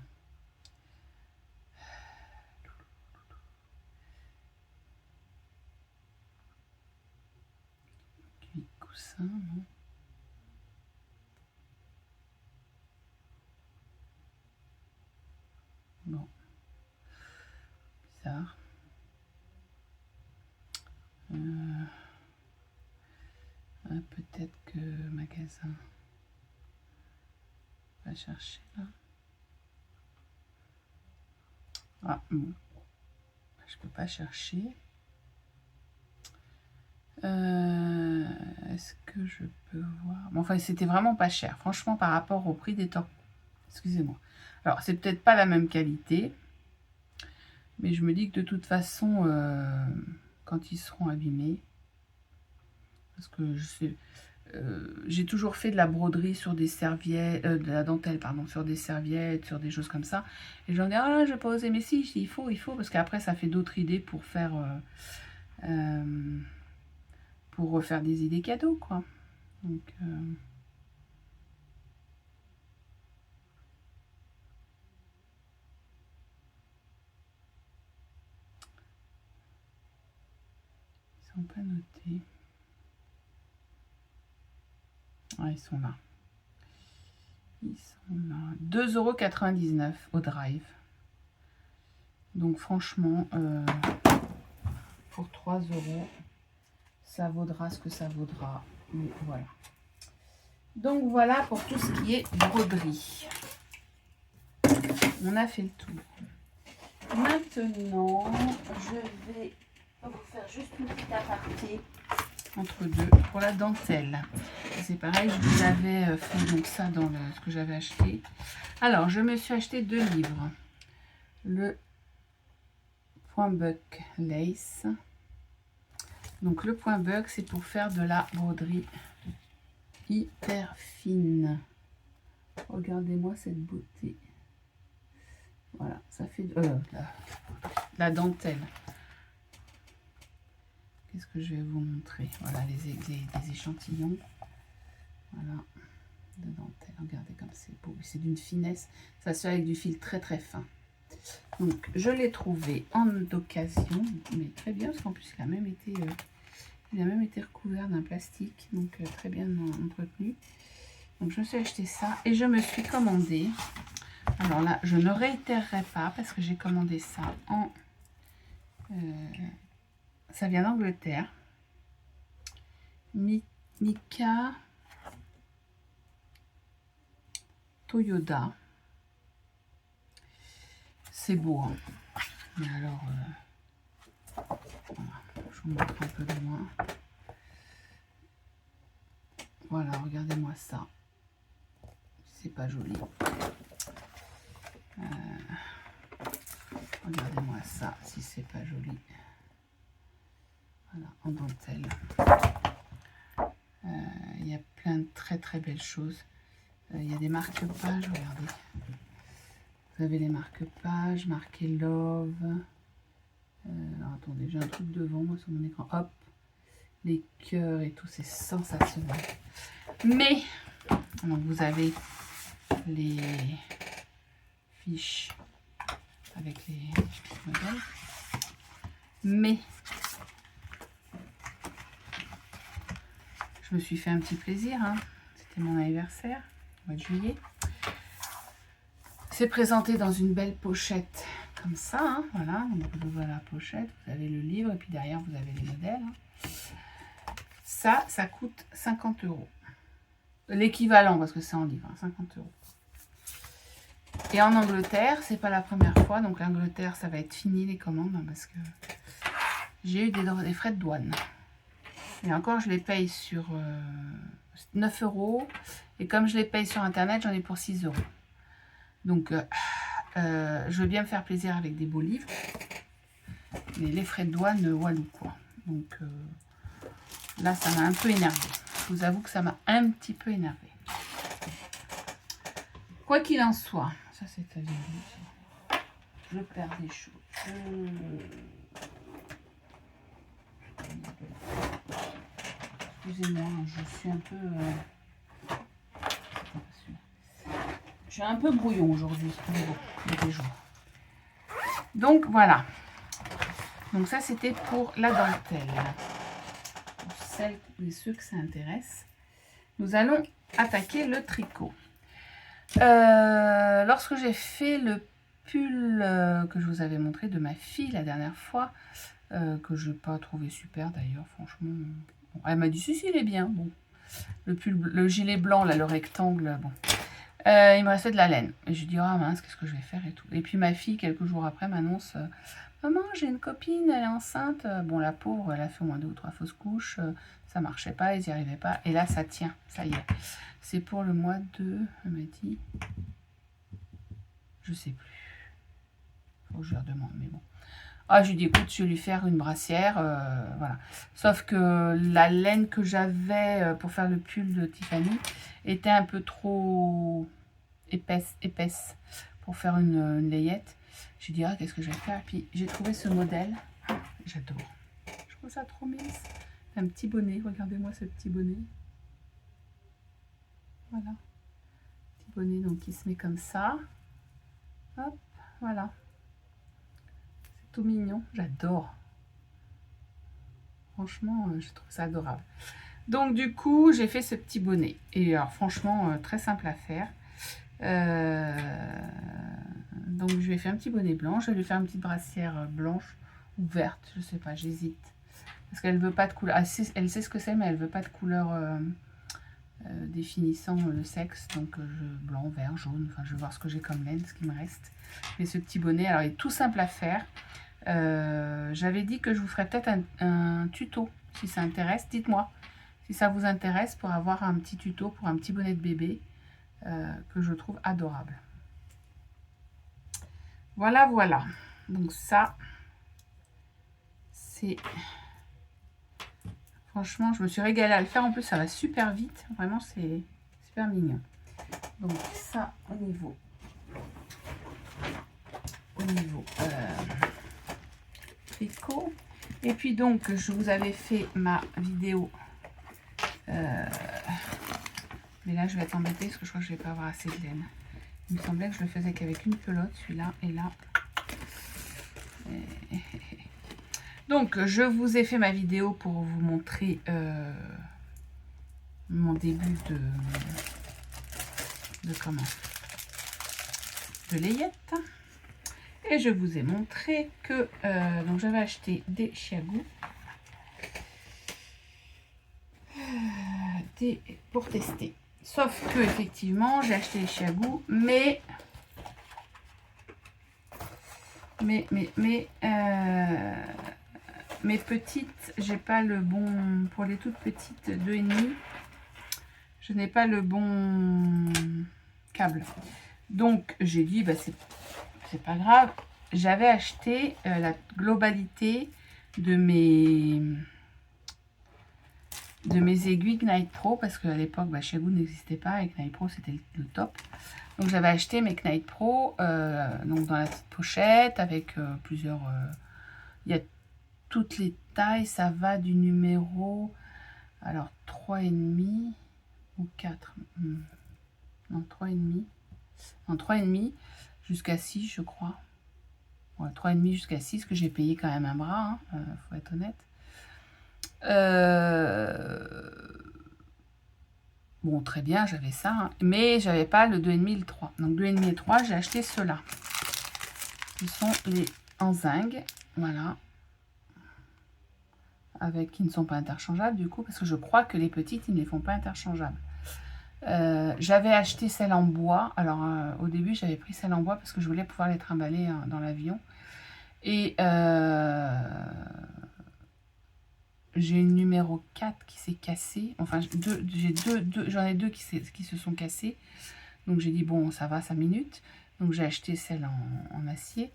Coussin, non. Bon. Bizarre. Peut-être que magasin va chercher là. Ah bon, je peux pas chercher. Est-ce que je peux voir? Bon, enfin, c'était vraiment pas cher. Franchement, par rapport au prix des torchons. Excusez-moi. Alors, c'est peut-être pas la même qualité, mais je me dis que de toute façon, quand ils seront abîmés, parce que je sais, j'ai toujours fait de la broderie sur des serviettes, de la dentelle, pardon, sur des serviettes, sur des choses comme ça. Et j'en dis, ah, je vais pas oser, mais si, il faut, parce qu'après, ça fait d'autres idées pour faire, pour refaire des idées cadeaux, quoi. Donc, ils sont pas notés. Ah, ils sont là. Ils sont là. 2,99 € au drive. Donc franchement, pour 3 €, ça vaudra ce que ça vaudra. Mais voilà. Donc voilà pour tout ce qui est broderie. On a fait le tour. Maintenant, je vais vous faire juste une petite aparté entre deux pour la dentelle. C'est pareil, je vous avais fait donc ça dans ce que j'avais acheté. Alors, je me suis acheté 2 livres. Le Point Buck Lace. Donc, le Point Buck, c'est pour faire de la broderie hyper fine. Regardez-moi cette beauté. Voilà, ça fait de la dentelle. Qu'est-ce que je vais vous montrer? Voilà, des échantillons. Voilà, de dentelle. Regardez comme c'est beau. C'est d'une finesse. Ça se fait avec du fil très très fin. Donc, je l'ai trouvé en d'occasion, mais très bien, parce qu'en plus, il a même été recouvert d'un plastique, donc très bien entretenu. Donc, je me suis acheté ça et je me suis commandé. Alors là, je ne réitérerai pas parce que j'ai commandé ça en... ça vient d'Angleterre. Mika Toyoda. C'est beau, hein. Mais alors, voilà, je vous montre un peu de loin. Voilà, regardez-moi ça. C'est pas joli. Regardez-moi ça, si c'est pas joli. Voilà, en dentelle. Il y a plein de très très belles choses. Il y a des marque-pages, regardez. Vous avez les marque-pages, marqué Love. Alors, attendez, j'ai un truc devant moi sur mon écran. Hop, les cœurs et tout, c'est sensationnel. Mais, donc vous avez les fiches avec les modèles. Mais, je me suis fait un petit plaisir. Hein. C'était mon anniversaire, au mois de juillet. C'est présenté dans une belle pochette comme ça. Hein. Voilà, donc vous ouvrez la pochette, vous avez le livre et puis derrière vous avez les modèles. Hein. Ça coûte 50 €. L'équivalent, parce que c'est en livre, hein, 50 €. Et en Angleterre, c'est pas la première fois. Donc l'Angleterre, ça va être fini les commandes, hein, parce que j'ai eu des frais de douane. Et encore, je les paye sur 9 €. Et comme je les paye sur Internet, j'en ai pour 6 €. Donc, je veux bien me faire plaisir avec des beaux livres. Mais les frais de douane, walou, quoi. Donc, là, ça m'a un peu énervé. Je vous avoue que ça m'a un petit peu énervé. Quoi qu'il en soit, ça c'est à dire. Je perds des choses. Excusez-moi, je suis un peu... je suis un peu brouillon aujourd'hui, mais bon, il y a des jours. Donc voilà. Donc ça c'était pour la dentelle. Pour celles et ceux que ça intéresse. Nous allons attaquer le tricot. Lorsque j'ai fait le pull que je vous avais montré de ma fille la dernière fois, que je n'ai pas trouvé super d'ailleurs, franchement. Bon, elle m'a dit si il est bien. Bon, le pull, le gilet blanc là, le rectangle, bon. Il me restait de la laine. Et je dis ah mince, qu'est-ce que je vais faire et tout. Et puis ma fille quelques jours après m'annonce maman, j'ai une copine, elle est enceinte. Bon, la pauvre, elle a fait au moins 2 ou 3 fausses couches. Ça marchait pas, ils n'y arrivaient pas. Et là, ça tient, ça y est. C'est pour le mois de, elle m'a dit, Je sais plus. Faut que je lui redemande, mais bon. Ah, je lui dis, écoute, je vais lui faire une brassière, voilà. Sauf que la laine que j'avais pour faire le pull de Tiffany était un peu trop épaisse pour faire une layette. J'ai dit, ah, qu'est-ce que je vais faire? Puis j'ai trouvé ce modèle. J'adore. Je trouve ça trop mignon. Un petit bonnet. Regardez-moi ce petit bonnet. Voilà. Petit bonnet, donc il se met comme ça. Hop, voilà. C'est tout mignon. J'adore. Franchement, je trouve ça adorable. Donc du coup, j'ai fait ce petit bonnet. Et alors franchement, très simple à faire. Donc je lui ai fait un petit bonnet blanc. Je vais lui faire une petite brassière blanche ou verte. Je sais pas, j'hésite. Parce qu'elle veut pas de couleur. Elle sait ce que c'est, mais elle veut pas de couleur définissant le sexe. Donc blanc, vert, jaune. Enfin, je vais voir ce que j'ai comme laine, ce qui me reste. Et ce petit bonnet, alors il est tout simple à faire. J'avais dit que je vous ferais peut-être un tuto. Si ça intéresse, dites-moi. Si ça vous intéresse, pour avoir un petit tuto pour un petit bonnet de bébé que je trouve adorable. Voilà, voilà. Donc ça, c'est... Franchement, je me suis régalée à le faire. En plus, ça va super vite. Vraiment, c'est super mignon. Donc ça, au niveau tricot. Et puis donc, je vous avais fait ma vidéo. Mais là, je vais être embêtée parce que je crois que je vais pas avoir assez de laine. Il me semblait que je le faisais qu'avec une pelote, celui-là, et là. Donc, je vous ai fait ma vidéo pour vous montrer mon début de comment de layette. Et je vous ai montré que donc j'avais acheté des chiagous pour tester. Sauf que effectivement, j'ai acheté les chiagous, mais mes petites, j'ai pas le bon pour les toutes petites 2,5. Je n'ai pas le bon câble. Donc j'ai dit bah c'est pas grave. J'avais acheté la globalité de mes aiguilles Knight Pro parce qu'à l'époque bah, Chiagou n'existait pas et Knight Pro c'était le top. Donc j'avais acheté mes Knight Pro donc dans la petite pochette avec plusieurs. Il y a toutes les tailles, ça va du numéro alors 3,5 ou 4. Non, 3,5. Non, 3,5 jusqu'à 6 je crois. Ouais, 3,5 jusqu'à 6 que j'ai payé quand même un bras, hein, faut être honnête. Bon, très bien, j'avais ça, hein, mais j'avais pas le 2,5 et le 3. Donc 2,5 et 3, j'ai acheté ceux-là. Ce sont les en zinc, voilà. Avec qui ne sont pas interchangeables du coup, parce que je crois que les petites, ils ne les font pas interchangeables. J'avais acheté celle en bois. Alors au début, j'avais pris celle en bois parce que je voulais pouvoir les trimballer dans l'avion. Et j'ai une numéro 4 qui s'est cassée. Enfin, j'en ai deux qui se sont cassés. Donc j'ai dit, bon, ça va, 5 minutes. Donc j'ai acheté celle en acier.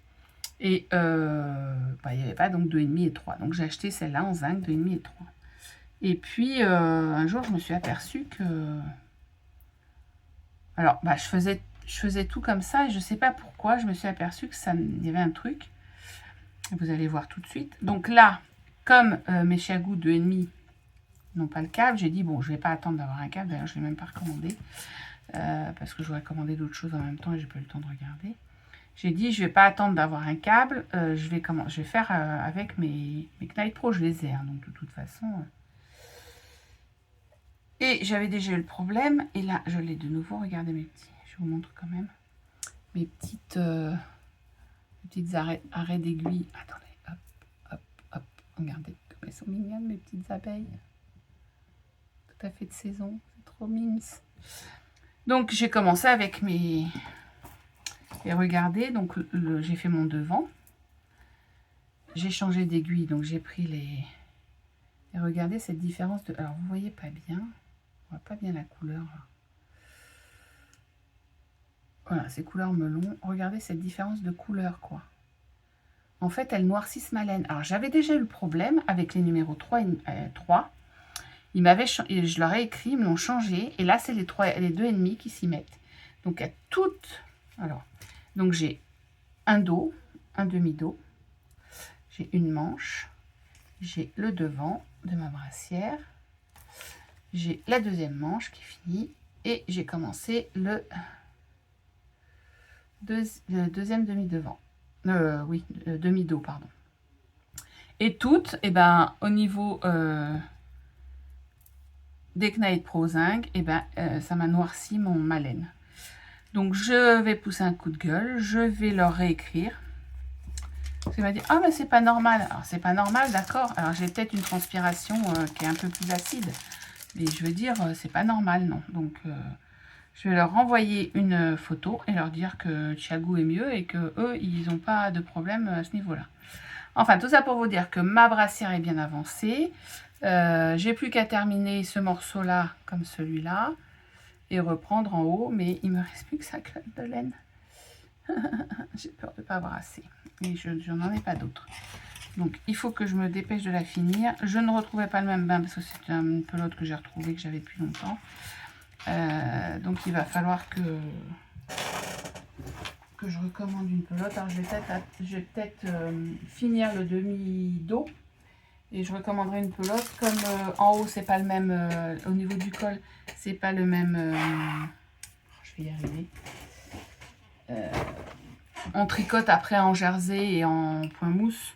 Et bah, il n'y avait pas donc 2,5 et 3. Donc j'ai acheté celle-là en zinc, 2,5 et 3. Et puis un jour, je me suis aperçue que... Alors, bah, je faisais tout comme ça et je ne sais pas pourquoi. Je me suis aperçue que il y avait un truc. Vous allez voir tout de suite. Donc là, comme mes chiagous 2,5 n'ont pas le câble, j'ai dit, bon, je ne vais pas attendre d'avoir un câble. D'ailleurs, je ne l'ai même pas recommandé. Parce que j'aurais commandé d'autres choses en même temps et j'ai pas eu le temps de regarder. J'ai dit, je ne vais pas attendre d'avoir un câble. Je vais faire avec mes Knight Pro. Je les ai, hein, donc de toute façon... Et j'avais déjà eu le problème. Et là, je l'ai de nouveau. Regardez mes petits. Je vous montre quand même. Mes petites arrêts d'aiguille. Attendez. Hop, hop, hop. Regardez comme elles sont mignonnes, mes petites abeilles. Tout à fait de saison. C'est trop mimes. Donc, j'ai commencé avec mes... Et regardez, donc j'ai fait mon devant. J'ai changé d'aiguille. Donc, j'ai pris les... Et regardez cette différence de... Alors, vous voyez pas bien. On voit pas bien la couleur. Voilà, ces couleurs melon. Regardez cette différence de couleur, quoi. En fait, elles noircissent ma laine. Alors, j'avais déjà eu le problème avec les numéros 3 et 3. Je leur ai écrit, ils me l'ont changé. Et là, c'est les 2,5 qui s'y mettent. Donc, à toutes... Alors, donc j'ai un dos, un demi-dos. J'ai une manche. J'ai le devant de ma brassière. J'ai la deuxième manche qui finit. Et j'ai commencé le deuxième demi-devant. Oui, demi-dos, pardon. Et toutes, eh ben, au niveau des Knight Pro Zinc, eh ben, ça m'a noirci ma laine. Donc, je vais pousser un coup de gueule. Je vais leur réécrire. Parce qu'il m'a dit, ah, mais c'est pas normal. Alors, c'est pas normal, d'accord. Alors, j'ai peut-être une transpiration qui est un peu plus acide. Mais je veux dire, c'est pas normal, non. Donc, je vais leur renvoyer une photo et leur dire que Thiago est mieux et que eux, ils n'ont pas de problème à ce niveau-là. Enfin, tout ça pour vous dire que ma brassière est bien avancée. J'ai plus qu'à terminer ce morceau-là comme celui-là et reprendre en haut. Mais il me reste plus que 5 claques de laine. J'ai peur de ne pas avoir assez. Et je n'en ai pas d'autres. Donc, il faut que je me dépêche de la finir. Je ne retrouvais pas le même bain parce que c'est une pelote que j'ai retrouvée, que j'avais depuis longtemps. Donc, il va falloir que je recommande une pelote. Alors, je vais peut-être finir le demi-dos. Et je recommanderai une pelote. Comme en haut, c'est pas le même... au niveau du col, c'est pas le même... je vais y arriver. On tricote après en jersey et en point mousse.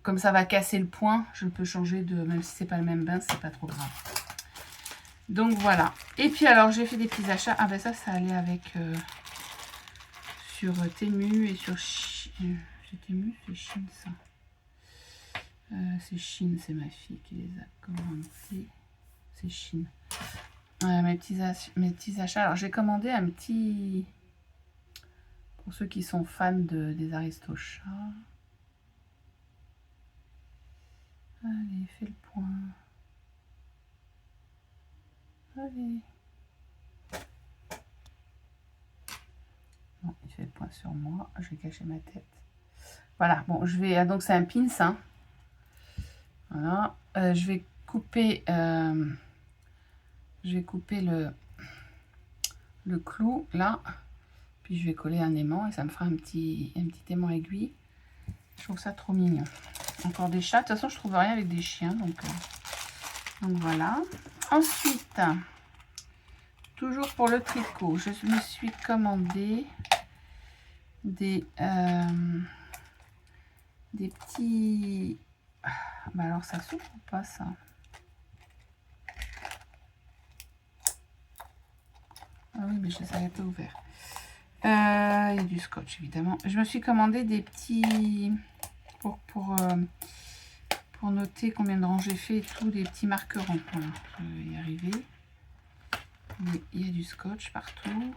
Comme ça va casser le point, je peux changer de... Même si c'est pas le même bain, c'est pas trop grave. Donc voilà. Et puis alors, j'ai fait des petits achats. Ah ben ça allait avec... sur Temu et sur... C'est Temu, c'est Chine ça. C'est Chine, c'est ma fille qui les a commandés. C'est Chine. Mes petits achats. Alors, j'ai commandé un petit... Pour ceux qui sont fans des Aristochats. Allez, fais le point. Allez. Non, il fait le point sur moi. Je vais cacher ma tête. Voilà, bon, je vais... Donc, c'est un pins, hein. Voilà. Je vais couper... je vais couper le clou, là. Puis, je vais coller un aimant et ça me fera un petit aimant aiguille. Je trouve ça trop mignon. Encore des chats. De toute façon, je trouve rien avec des chiens. Donc voilà. Ensuite, toujours pour le tricot, je me suis commandé des petits... Bah alors, ça s'ouvre ou pas, ça? Ah oui, mais je ne savais pas ouvert. Il y a du scotch, évidemment. Je me suis commandé des petits... Pour noter combien de rangs j'ai fait et tout, des petits marquerons. Voilà, je vais y arriver. Mais il y a du scotch partout,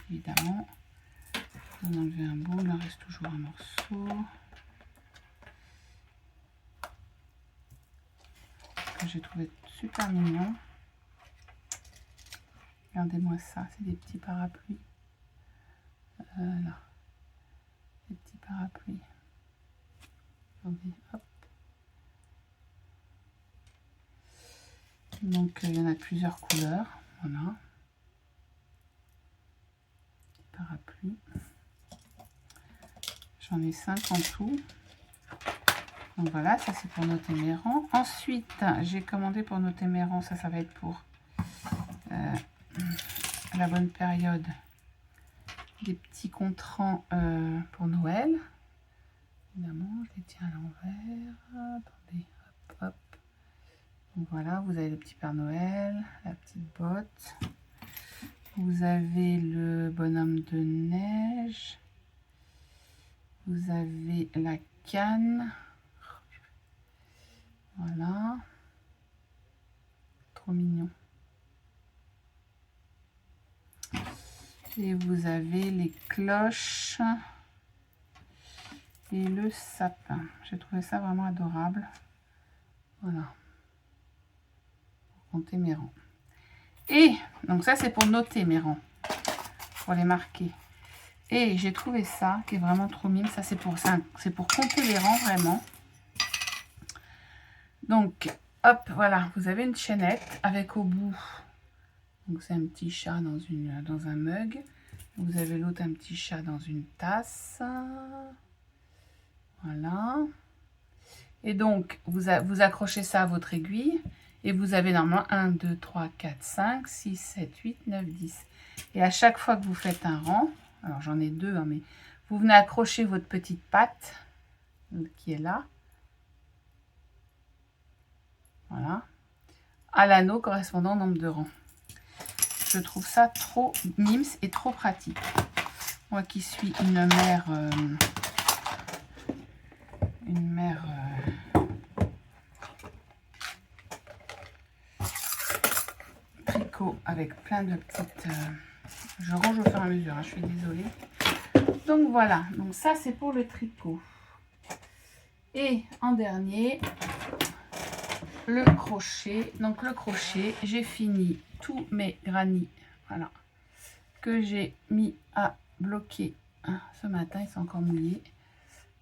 évidemment. On va enlever un bout, il en reste toujours un morceau. Que j'ai trouvé super mignon. Regardez-moi ça, c'est des petits parapluies. Là, des petits parapluies. Regardez, hop. Donc, il y en a de plusieurs couleurs. Voilà. Des parapluies. J'en ai 5 en tout. Donc voilà, ça c'est pour noter mes rangs. Ensuite, j'ai commandé pour noter mes rangs, ça va être pour la bonne période, des petits contrans pour Noël. Évidemment, je les tiens à l'envers. Attendez, hop, hop. Donc voilà, vous avez le petit Père Noël, la petite botte. Vous avez le bonhomme de neige. Vous avez la canne. Voilà. Trop mignon. Et vous avez les cloches et le sapin. J'ai trouvé ça vraiment adorable. Voilà. Pour compter mes rangs. Et donc ça, c'est pour noter mes rangs, pour les marquer. Et j'ai trouvé ça qui est vraiment trop mignon. Ça, c'est pour compter les rangs vraiment. Donc, hop, voilà, vous avez une chaînette avec au bout. Donc c'est un petit chat dans un mug. Vous avez l'autre, un petit chat dans une tasse. Voilà. Et donc, vous accrochez ça à votre aiguille. Et vous avez normalement 1, 2, 3, 4, 5, 6, 7, 8, 9, 10. Et à chaque fois que vous faites un rang, alors j'en ai deux, hein, mais vous venez accrocher votre petite patte qui est là. Voilà. À l'anneau correspondant au nombre de rangs. Je trouve ça trop mimes et trop pratique. Moi qui suis une mère tricot avec plein de petites... je range au fur et à mesure, hein, je suis désolée. Donc voilà, donc ça c'est pour le tricot. Et en dernier, le crochet. Donc le crochet, j'ai fini tous mes granits, voilà, que j'ai mis à bloquer ce matin. Ils sont encore mouillés.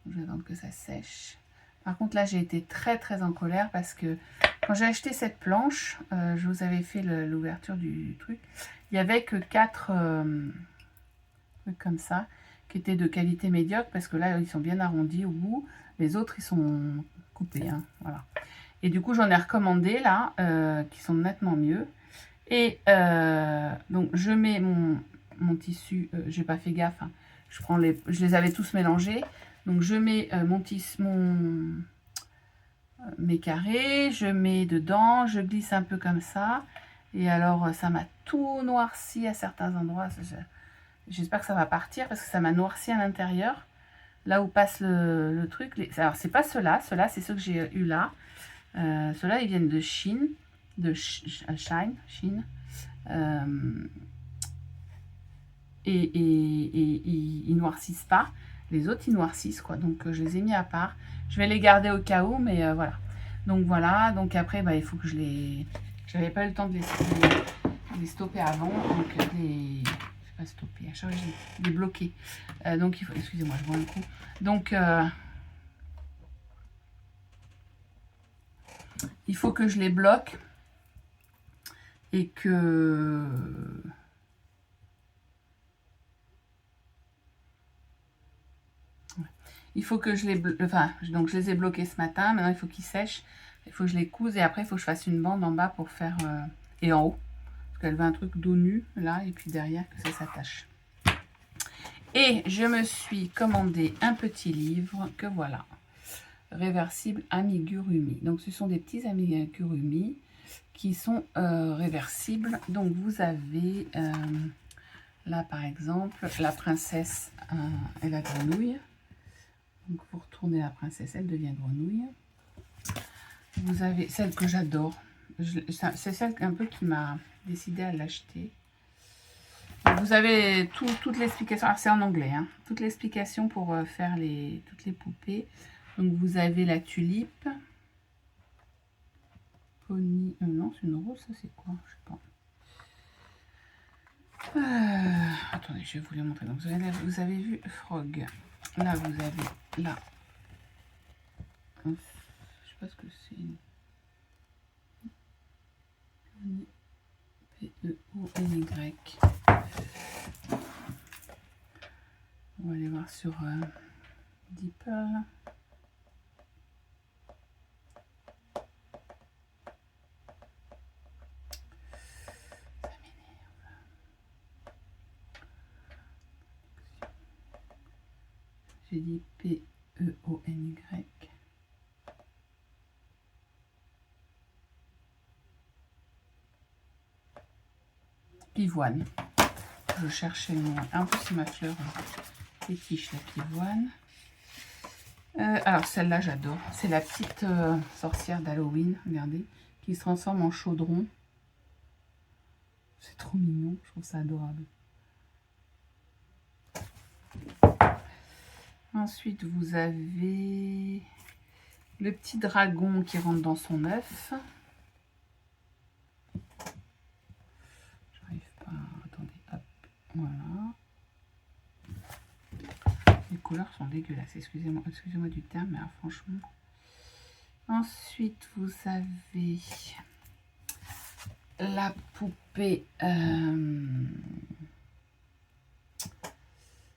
Je vais attendre que ça sèche. Par contre là, j'ai été très en colère parce que quand j'ai acheté cette planche, je vous avais fait l'ouverture du truc. Il n'y avait que 4 trucs comme ça qui étaient de qualité médiocre parce que là, ils sont bien arrondis au bout. Les autres, ils sont coupés, hein, voilà. Et du coup, j'en ai recommandé là, qui sont nettement mieux. Et donc, je mets mon tissu, j'ai pas fait gaffe, hein. Je les avais tous mélangés. Donc, je mets mes carrés, je mets dedans, je glisse un peu comme ça. Et alors, ça m'a tout noirci à certains endroits. J'espère que ça va partir parce que ça m'a noirci à l'intérieur. Là où passe le truc. Alors, c'est pas ceux-là. Ceux-là, c'est ceux que j'ai eu là. Ceux-là, ils viennent de Chine. Chine. Et ils noircissent pas. Les autres, ils noircissent, quoi. Donc, je les ai mis à part. Je vais les garder au cas où, mais voilà. Donc, voilà. Donc, après, bah, il faut que je les... J'avais pas eu le temps de les stopper avant. Donc, pas stopper. À chaque fois, je les bloquer. Donc, il faut... Excusez-moi, je bois un coup. Donc, il faut que je les bloque. Et que... Il faut que je les... Enfin, donc je les ai bloqués ce matin. Maintenant, il faut qu'ils sèchent. Il faut que je les couse. Et après, il faut que je fasse une bande en bas pour faire... et en haut. Parce qu'elle veut un truc dos nu, là. Et puis derrière, que ça s'attache. Et je me suis commandé un petit livre que voilà. Réversible amigurumi. Donc, ce sont des petits amigurumi qui sont réversibles. Donc, vous avez... là, par exemple, la princesse et la grenouille. Donc, vous retournez la princesse, elle devient grenouille. Vous avez celle que j'adore. C'est celle un peu qui m'a décidé à l'acheter. Vous avez toute l'explication. Alors, c'est en anglais. Hein, toute l'explication pour faire toutes les poupées. Donc, vous avez la tulipe. Pony. Non, c'est une rose, ça, c'est quoi? Je sais pas. Attendez, je vais vous les montrer. Donc, vous avez vu Frog. Là, vous avez là. Je sais pas ce que c'est. P-E-O-N-Y. On va aller voir sur Deeper. Ça m'énerve. J'ai dit P-E-O-N-Y. Pivoine. Je cherchais le nom. En plus, c'est ma fleur fétiche, la pivoine. Alors, celle-là, j'adore. C'est la petite sorcière d'Halloween, regardez, qui se transforme en chaudron. C'est trop mignon, je trouve ça adorable. Ensuite, vous avez le petit dragon qui rentre dans son œuf. Voilà. Les couleurs sont dégueulasses, excusez-moi du terme, mais alors, franchement. Ensuite, vous avez la poupée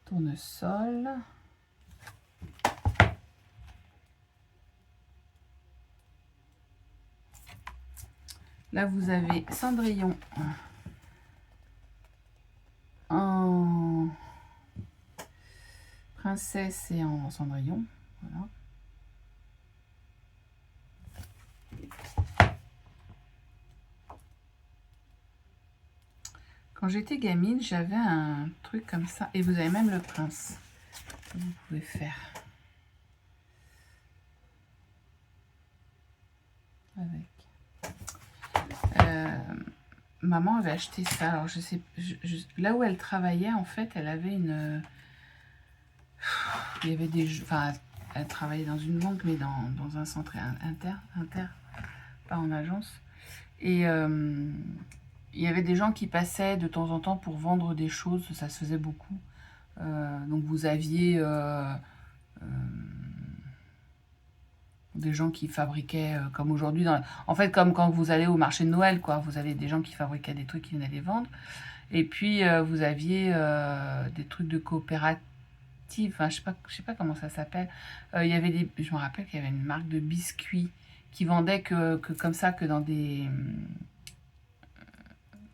tournesol. Là, vous avez Cendrillon en princesse et en Cendrillon. Voilà. Quand j'étais gamine, j'avais un truc comme ça. Et vous avez même le prince. Vous pouvez faire. Avec. Maman avait acheté ça. Alors, je sais, là où elle travaillait, en fait, elle avait une... Il y avait des jeux... Enfin, elle travaillait dans une banque, mais dans un centre inter, pas en agence. Et il y avait des gens qui passaient de temps en temps pour vendre des choses. Ça se faisait beaucoup. Donc, vous aviez... des gens qui fabriquaient comme aujourd'hui, en fait comme quand vous allez au marché de Noël, quoi. Vous avez des gens qui fabriquaient des trucs qui venaient les vendre. Et puis vous aviez des trucs de coopérative, enfin je sais pas comment ça s'appelle. Il y avait je me rappelle qu'il y avait une marque de biscuits qui vendait que comme ça, que dans des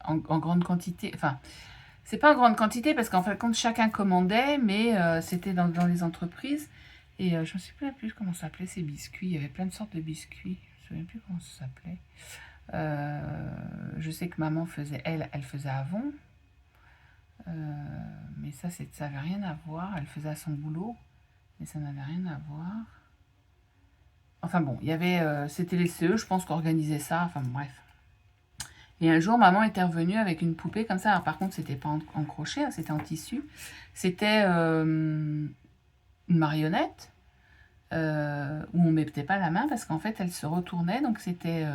en grande quantité. Enfin, c'est pas en grande quantité parce qu'en fait quand chacun commandait, mais c'était dans les entreprises. Et je ne sais plus comment ça s'appelait ces biscuits. Il y avait plein de sortes de biscuits. Je ne me souviens plus comment ça s'appelait. Je sais que maman faisait, elle faisait avant. Mais ça n'avait rien à voir. Elle faisait à son boulot. Mais ça n'avait rien à voir. Enfin bon, il y avait... c'était les CE, je pense, qu'organisait ça. Enfin bon, bref. Et un jour, maman était revenue avec une poupée comme ça. Alors, par contre, c'était pas en crochet, hein, c'était en tissu. C'était... une marionnette où on mettait pas la main parce qu'en fait elle se retournait, donc c'était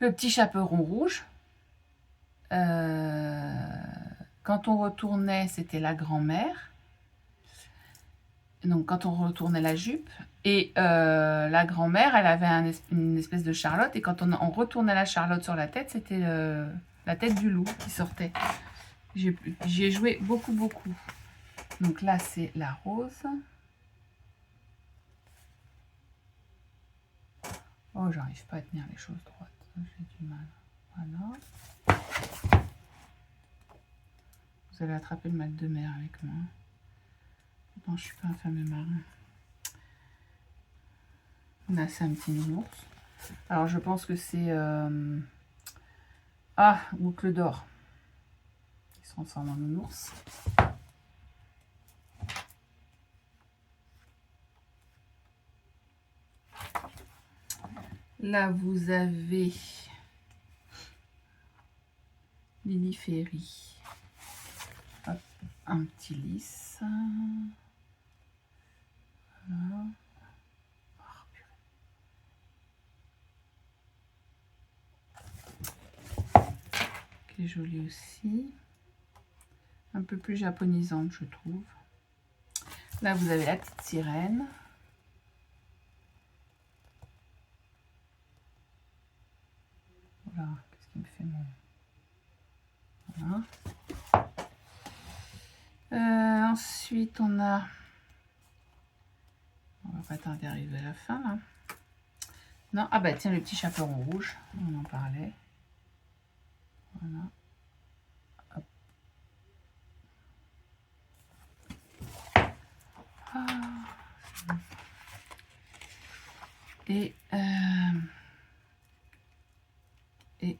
le petit chaperon rouge. Quand on retournait, c'était la grand-mère, donc quand on retournait la jupe, et la grand-mère elle avait une espèce de Charlotte, et quand on retournait la Charlotte sur la tête, c'était la tête du loup qui sortait. J'y ai joué beaucoup. Donc là, c'est la rose. Oh, j'arrive pas à tenir les choses droites. J'ai du mal. Voilà. Vous allez attraper le mal de mer avec moi. Non, je suis pas un fameux marin. Là, c'est un petit nounours. Alors, je pense que c'est... Ah, boucle d'or. Qui se transforme en nounours. Là, vous avez Lily Ferry. Hop, un petit lisse. Voilà. Qui est jolie aussi. Un peu plus japonisante, je trouve. Là, vous avez la petite sirène. Voilà, qu'est-ce qui me fait mon... Voilà. Ensuite, on a... On va pas tarder à arriver à la fin, là. Non, ah bah tiens, le petit chaperon rouge, on en parlait. Voilà. Hop. Ah. Et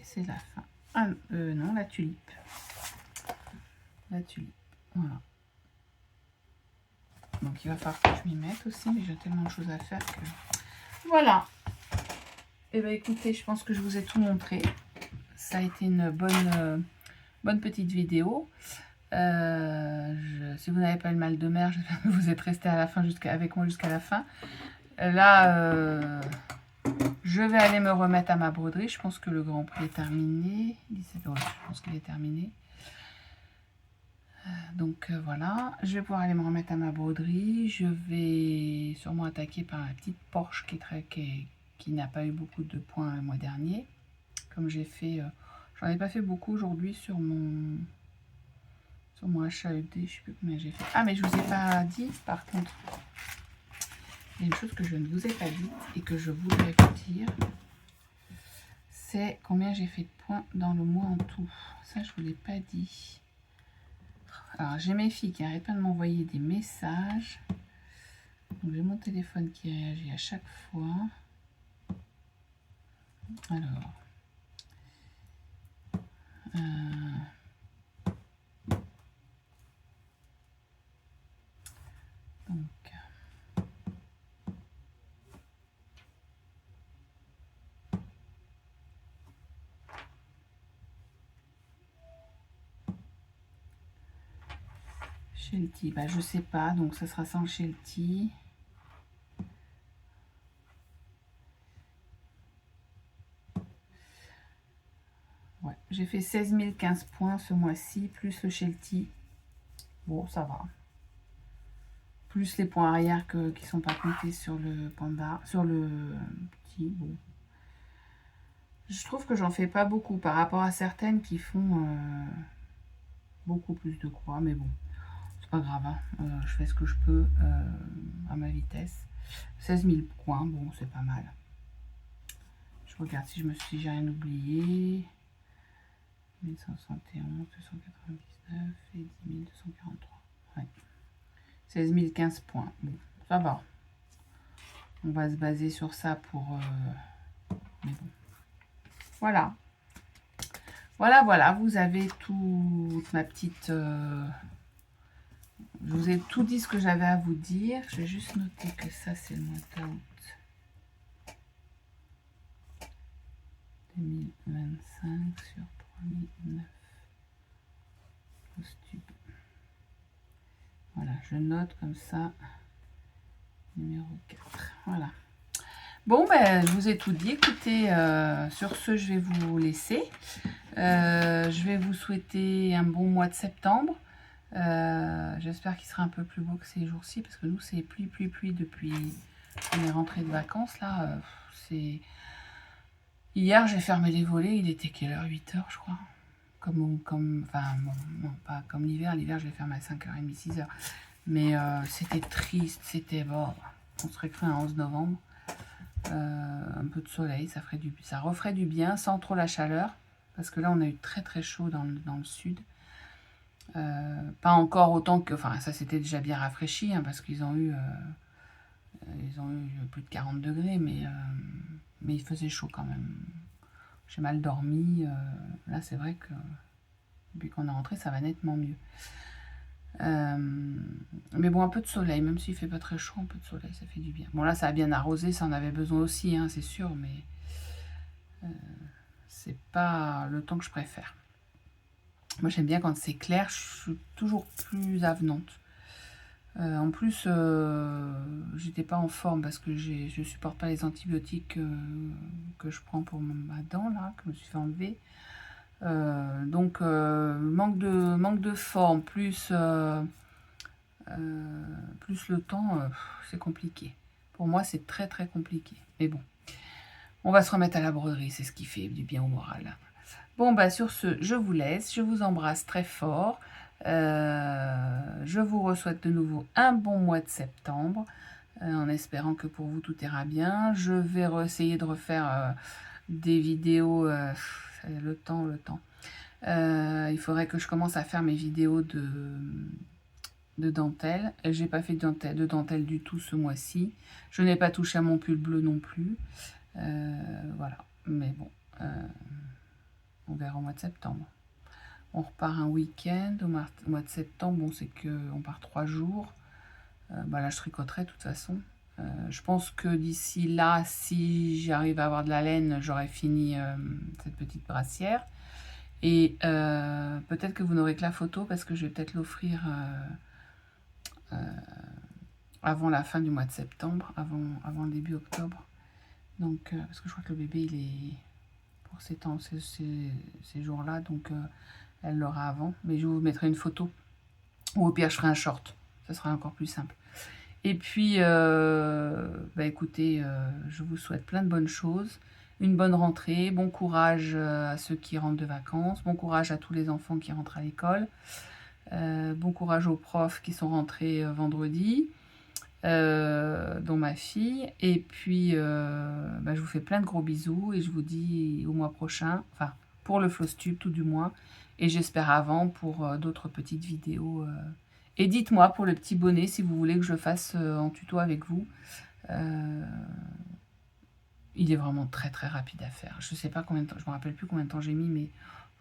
c'est la fin. Ah, non, la tulipe. La tulipe, voilà. Donc il va falloir que je m'y mette aussi, mais j'ai tellement de choses à faire que... Voilà. Et bien écoutez, je pense que je vous ai tout montré. Ça a été une bonne petite vidéo. Si vous n'avez pas le mal de mer, j'espère que vous êtes resté à la fin avec moi jusqu'à la fin. Là, je vais aller me remettre à ma broderie. Je pense que le Grand Prix est terminé. Je pense qu'il est terminé. Donc voilà, je vais pouvoir aller me remettre à ma broderie. Je vais sûrement attaquer par la petite Porsche qui n'a pas eu beaucoup de points le mois dernier. Comme j'ai fait, j'en ai pas fait beaucoup aujourd'hui sur mon HAED, je sais plus combien j'ai fait. Ah mais je vous ai pas dit par contre, il y a une chose que je ne vous ai pas dit et que je voudrais vous dire, c'est combien j'ai fait de points dans le mois en tout. Ça je vous l'ai pas dit. Alors j'ai mes filles qui n'arrêtent pas de m'envoyer des messages. Donc j'ai mon téléphone qui réagit à chaque fois. Alors. Donc. Shelty, bah je sais pas, donc ça sera sans Shelty. Ouais, j'ai fait 16 015 points ce mois-ci, plus le Shelty. Bon, ça va. Plus les points arrière qui sont pas comptés sur le panda, sur le petit. Bon. Je trouve que j'en fais pas beaucoup par rapport à certaines qui font beaucoup plus de croix, mais bon, c'est pas grave. Hein. Je fais ce que je peux à ma vitesse. 16 000 points, bon, c'est pas mal. Je regarde si j'ai rien oublié. 1171, 299 et 10 243. Ouais. 16 015 points. Bon, ça va. On va se baser sur ça pour... mais bon. Voilà. Voilà, vous avez toute ma petite... je vous ai tout dit ce que j'avais à vous dire. Je vais juste noter que ça, c'est le mois d'août 2025 sur 3009. Costume. Voilà, je note comme ça. Numéro 4. Voilà. Bon, ben, je vous ai tout dit. Écoutez, sur ce, je vais vous laisser. Je vais vous souhaiter un bon mois de septembre. J'espère qu'il sera un peu plus beau que ces jours-ci, parce que nous, c'est pluie depuis qu'on est rentré de vacances. Là, c'est... Hier, j'ai fermé les volets. Il était quelle heure? 8 h, je crois. Enfin, bon, non, pas comme l'hiver. L'hiver, je l'ai fermé à 5h30, 6 h. Mais c'était triste. C'était bon. On serait cru un 11 novembre. Un peu de soleil, ça referait du bien sans trop la chaleur, parce que là on a eu très chaud dans le sud. Pas encore autant que, enfin ça s'était déjà bien rafraîchi, hein, parce qu'ils ont eu plus de 40 degrés, mais il faisait chaud quand même. J'ai mal dormi. Là c'est vrai que depuis qu'on est rentré, ça va nettement mieux. Mais bon, un peu de soleil, même s'il fait pas très chaud, un peu de soleil, ça fait du bien. Bon, là, ça a bien arrosé, ça en avait besoin aussi, hein, c'est sûr, mais c'est pas le temps que je préfère. Moi, j'aime bien quand c'est clair, je suis toujours plus avenante. En plus, j'étais pas en forme parce que je supporte pas les antibiotiques que je prends pour ma dent, là, que je me suis fait enlever. Donc, manque de forme, plus le temps, c'est compliqué. Pour moi, c'est très compliqué. Mais bon, on va se remettre à la broderie, c'est ce qui fait du bien au moral. Bon, bah sur ce, je vous laisse, je vous embrasse très fort. Je vous souhaite de nouveau un bon mois de septembre, en espérant que pour vous tout ira bien. Je vais essayer de refaire des vidéos, le temps. Il faudrait que je commence à faire mes vidéos de dentelle. J'ai pas fait de dentelle du tout ce mois-ci. Je n'ai pas touché à mon pull bleu non plus. Voilà, mais bon, on verra au mois de septembre. On repart un week-end au mois de septembre. Bon, c'est que on part 3 jours. Bah là, je tricoterai de toute façon. Je pense que d'ici là, si j'arrive à avoir de la laine, j'aurai fini cette petite brassière. Et peut-être que vous n'aurez que la photo, parce que je vais peut-être l'offrir avant la fin du mois de septembre, avant le début octobre. Donc, parce que je crois que le bébé, il est pour ces jours-là, donc elle l'aura avant. Mais je vous mettrai une photo Ou au pire, je ferai un short. Ce sera encore plus simple. Et puis, bah écoutez, je vous souhaite plein de bonnes choses. Une bonne rentrée. Bon courage à ceux qui rentrent de vacances. Bon courage à tous les enfants qui rentrent à l'école. Bon courage aux profs qui sont rentrés vendredi. Dont ma fille. Et puis, bah, je vous fais plein de gros bisous. Et je vous dis au mois prochain. Enfin, pour le Flosstube tout du moins. Et j'espère avant pour d'autres petites vidéos. Et dites-moi pour le petit bonnet si vous voulez que je le fasse en tuto avec vous. Il est vraiment très très rapide à faire. Je sais pas combien de temps, je me rappelle plus combien de temps j'ai mis, mais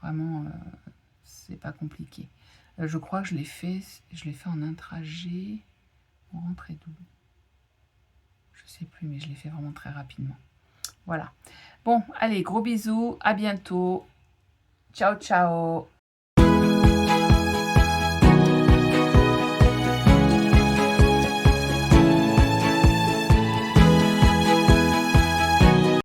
vraiment c'est pas compliqué. Je crois que je l'ai fait en un trajet. On rentrait d'où? Je sais plus, mais je l'ai fait vraiment très rapidement. Voilà. Bon, allez, gros bisous, à bientôt. Ciao ciao.